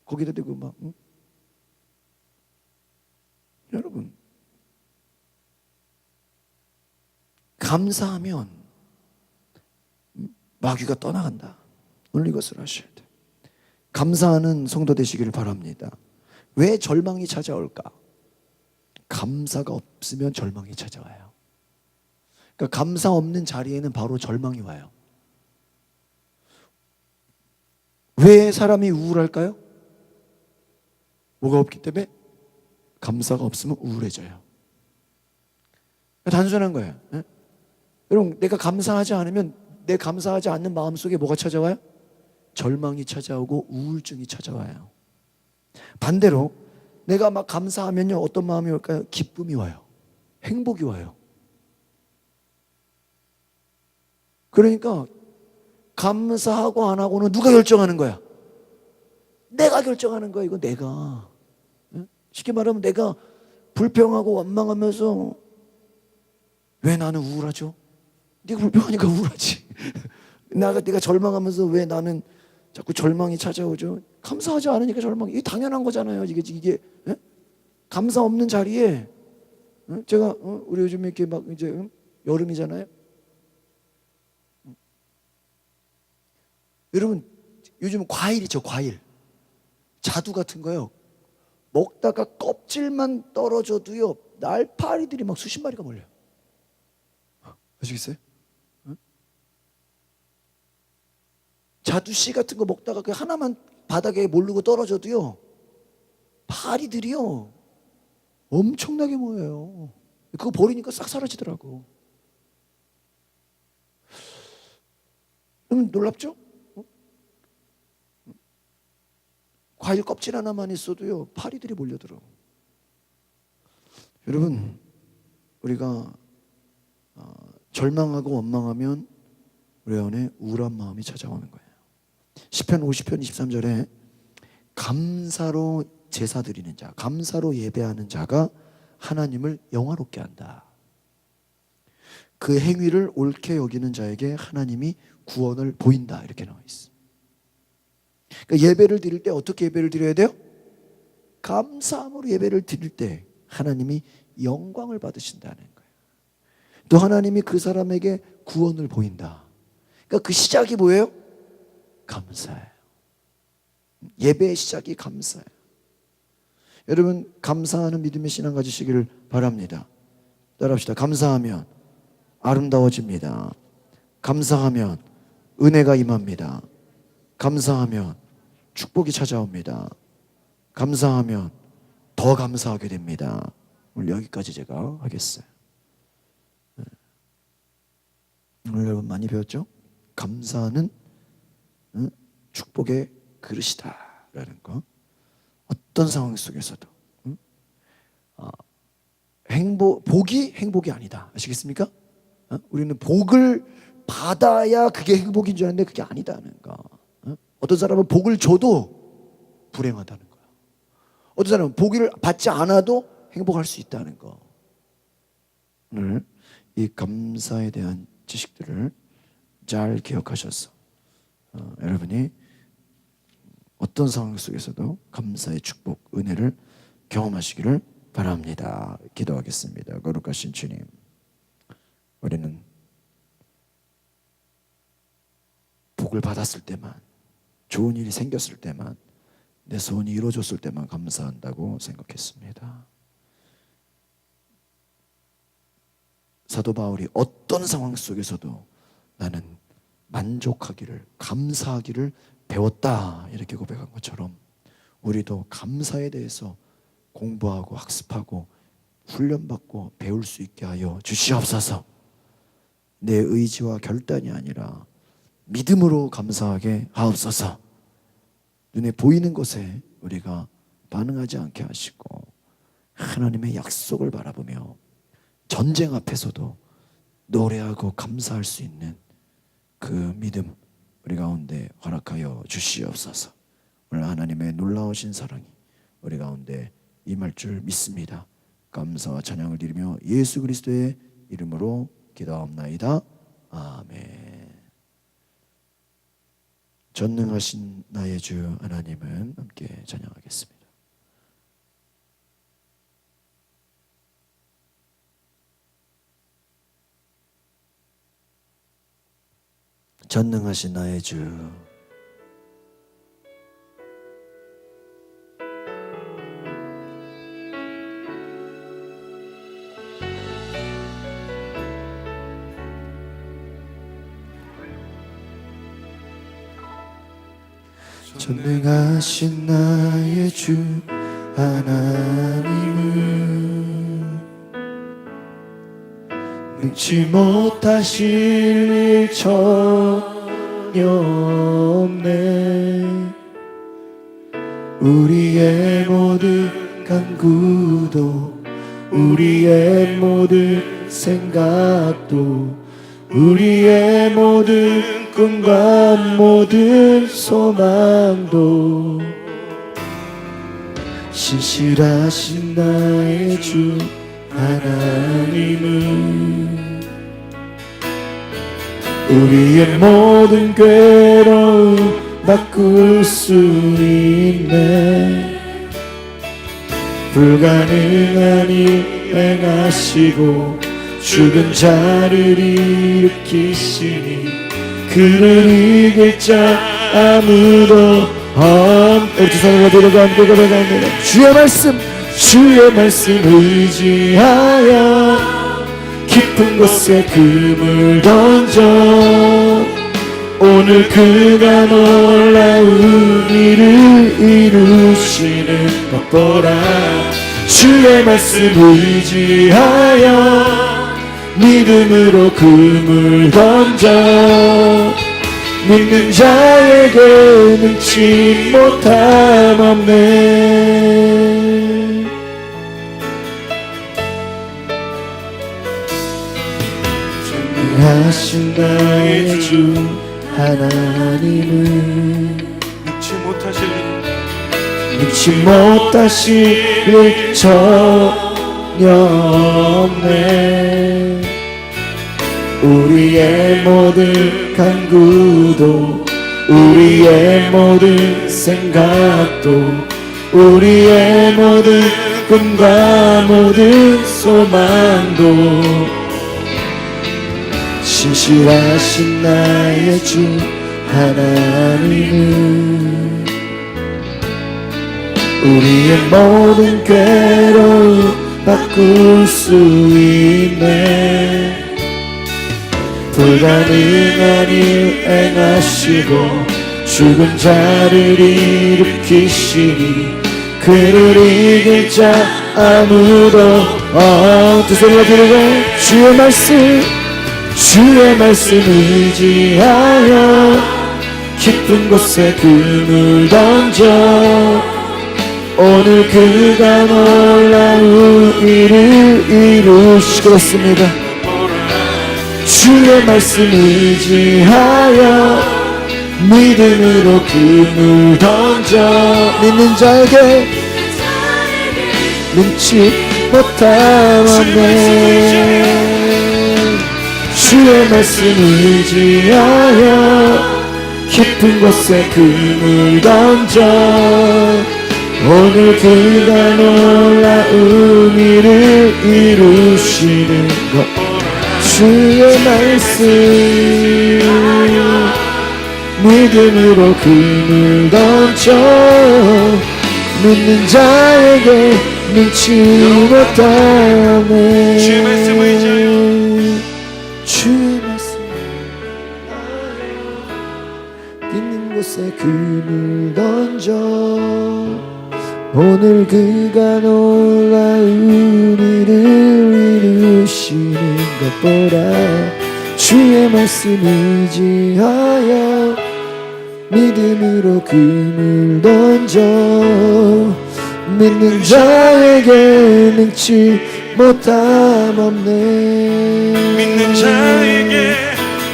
거기다 대고 막 여러분 감사하면 마귀가 떠나간다. 오늘 이것을 아셔야 돼. 감사하는 성도 되시기를 바랍니다. 왜 절망이 찾아올까? 감사가 없으면 절망이 찾아와요. 그러니까 감사 없는 자리에는 바로 절망이 와요. 왜 사람이 우울할까요? 뭐가 없기 때문에? 감사가 없으면 우울해져요. 단순한 거예요. 여러분, 내가 감사하지 않으면 내 감사하지 않는 마음속에 뭐가 찾아와요? 절망이 찾아오고 우울증이 찾아와요. 반대로 내가 막 감사하면요 어떤 마음이 올까요? 기쁨이 와요. 행복이 와요. 그러니까 감사하고 안 하고는 누가 결정하는 거야? 내가 결정하는 거야. 이거 내가. 쉽게 말하면 내가 불평하고 원망하면서 왜 나는 우울하죠? 네가 불평하니까 우울하지. 내가 절망하면서 왜 나는 자꾸 절망이 찾아오죠? 감사하지 않으니까 절망이. 이게 당연한 거잖아요. 이게 감사 없는 자리에 제가 우리 요즘 이렇게 막 이제 여름이잖아요. 여러분 요즘 과일 있죠, 과일. 자두 같은 거요. 먹다가 껍질만 떨어져도요 날파리들이 막 수십 마리가 몰려요. 아시겠어요? 자두씨 같은 거 먹다가 그 하나만 바닥에 모르고 떨어져도요 파리들이요 엄청나게 모여요. 그거 버리니까 싹 사라지더라고. 그러면 놀랍죠? 과일 껍질 하나만 있어도요 파리들이 몰려들어. 여러분 우리가 절망하고 원망하면 우리 안에 우울한 마음이 찾아오는 거예요. 시편 50편 23절에 감사로 제사 드리는 자, 감사로 예배하는 자가 하나님을 영화롭게 한다. 그 행위를 옳게 여기는 자에게 하나님이 구원을 보인다. 이렇게 나와 있어. 그러니까 예배를 드릴 때 어떻게 예배를 드려야 돼요? 감사함으로 예배를 드릴 때 하나님이 영광을 받으신다는 거예요. 또 하나님이 그 사람에게 구원을 보인다. 그러니까 그 시작이 뭐예요? 감사예요. 예배의 시작이 감사예요. 여러분 감사하는 믿음의 신앙 가지시기를 바랍니다. 따라합시다. 감사하면 아름다워집니다. 감사하면 은혜가 임합니다. 감사하면 축복이 찾아옵니다. 감사하면 더 감사하게 됩니다. 오늘 여기까지 제가 하겠어요. 오늘 여러분 많이 배웠죠? 감사는 축복의 그릇이다라는 거. 어떤 상황 속에서도 복이 행복이 아니다. 아시겠습니까? 우리는 복을 받아야 그게 행복인 줄 아는데 그게 아니다는 거. 어떤 사람은 복을 줘도 불행하다는 거야. 어떤 사람은 복을 받지 않아도 행복할 수 있다는 거. 오늘 이 감사에 대한 지식들을 잘 기억하셔서 여러분이 어떤 상황 속에서도 감사의 축복, 은혜를 경험하시기를 바랍니다. 기도하겠습니다. 거룩하신 주님, 우리는 복을 받았을 때만, 좋은 일이 생겼을 때만, 내 소원이 이루어졌을 때만 감사한다고 생각했습니다. 사도 바울이 어떤 상황 속에서도 나는 만족하기를, 감사하기를 배웠다 이렇게 고백한 것처럼 우리도 감사에 대해서 공부하고 학습하고 훈련받고 배울 수 있게 하여 주시옵소서. 내 의지와 결단이 아니라 믿음으로 감사하게 하옵소서. 눈에 보이는 것에 우리가 반응하지 않게 하시고 하나님의 약속을 바라보며 전쟁 앞에서도 노래하고 감사할 수 있는 그 믿음 우리 가운데 허락하여 주시옵소서. 오늘 하나님의 놀라우신 사랑이 우리 가운데 임할 줄 믿습니다. 감사와 찬양을 드리며 예수 그리스도의 이름으로 기도하옵나이다. 아멘. 전능하신 나의 주 하나님은 함께 찬양하겠습니다. 전능하신 나의 주, 전능하신 나의 주 하나님은 능치 못하실 일 전혀 없네. 우리의 모든 간구도 우리의 모든 생각도 우리의 모든 꿈과 모든 소망도 신실하신 나의 주 하나님은 우리의 모든 괴로움 바꿀 수 있네. 불가능한 일 행하시고 죽은 자를 일으키시니 그를 이길 자 아무도 우리 두 손으로 들고 함께 고백합니다. 주의 말씀 의지하여 깊은 곳에 금을 던져 오늘 그가 놀라운 일을 이루시는 것 보라. 주의 말씀 의지하여 믿음으로 금을 던져 믿는 자에게 능치 못함 없네. 전능하신 나의 주 하나님은 능치 못하실 일 전혀 없네. 우리의 모든 간구도 우리의 모든 생각도 우리의 모든 꿈과 모든 소망도 신실하신 나의 주 하나님은 우리의 모든 괴로움 바꿀 수 있네. 불가능한 일 행하시고 죽은 자를 일으키시니 그를 이길 자 아무도 두 손으로 부르고 주의 말씀 의지하여 깊은 곳에 금을 던져 오늘 그가 놀라운 일을 이루시겠습니다. 주의 말씀 의지하여 믿음으로 금을 던져 믿는 자에게 능치 못함았네. 주의 말씀 의지하여 깊은 곳에 금을 던져 오늘 그가 놀라운 일을 이루시는 것 주의 말씀 믿음으로 금을 던져 믿는 자에게 능치 못하네. 주의 말씀 의지하여 주의 말씀 있는 곳에 금을 던져 오늘 그가 놀라운 일을 이루시는 것 보라. 주의 말씀 의지하여 믿음으로 금을 던져 믿는 자에게 능치 못함 없네.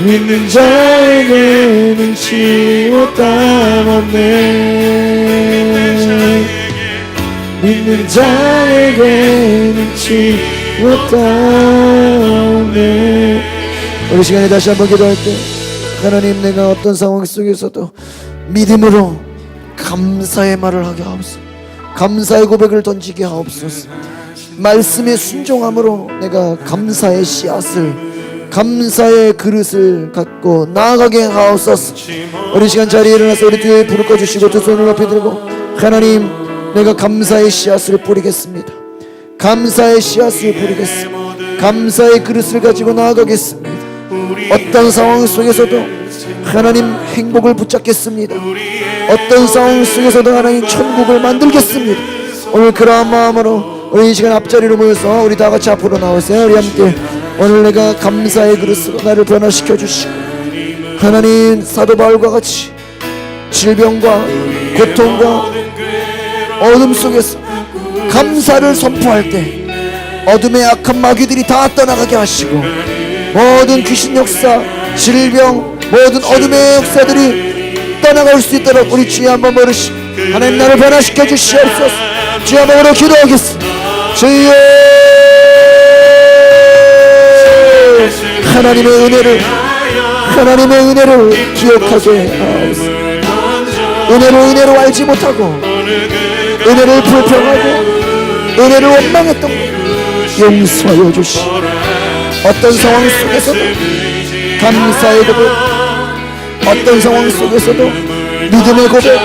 믿는 자에게 능치 못함 없네. 믿는 자에게 능치 못함 없네. 우리 시간에 다시 한번 기도할 때 하나님, 내가 어떤 상황 속에서도 믿음으로 감사의 말을 하게 하옵소서. 감사의 고백을 던지게 하옵소서. 말씀에 순종함으로 내가 감사의 씨앗을, 감사의 그릇을 갖고 나아가게 하옵소서. 우리 시간 자리에 일어나서 우리 뒤에 불을 꺼주시고 두 손을 높이 들고 하나님, 내가 감사의 씨앗을 뿌리겠습니다. 감사의 씨앗을 뿌리겠습니다. 감사의 그릇을 가지고 나아가겠습니다. 어떤 상황 속에서도 하나님 행복을 붙잡겠습니다. 어떤 상황 속에서도 하나님 천국을 만들겠습니다. 오늘 그러한 마음으로 우리 이 시간 앞자리로 모여서 우리 다 같이 앞으로 나오세요. 우리 함께 오늘 내가 감사의 그릇으로 나를 변화시켜 주시고 하나님, 사도 바울과 같이 질병과 고통과 어둠 속에서 감사를 선포할 때 어둠의 악한 마귀들이 다 떠나가게 하시고 모든 귀신 역사, 질병, 모든 어둠의 역사들이 떠나갈 수 있도록 우리 주여 한번 부르시고 하나님, 나를 변화시켜 주시옵소서. 주여 한번 기도하겠습니다. 주여, 하나님의 은혜를 기억하게 하옵소서. 은혜로 알지 못하고 은혜를 불평하고 은혜를 원망했던 것 용서하여 주시고 어떤 상황 속에서도 감사의 고백, 어떤 상황 속에서도 믿음의 고백,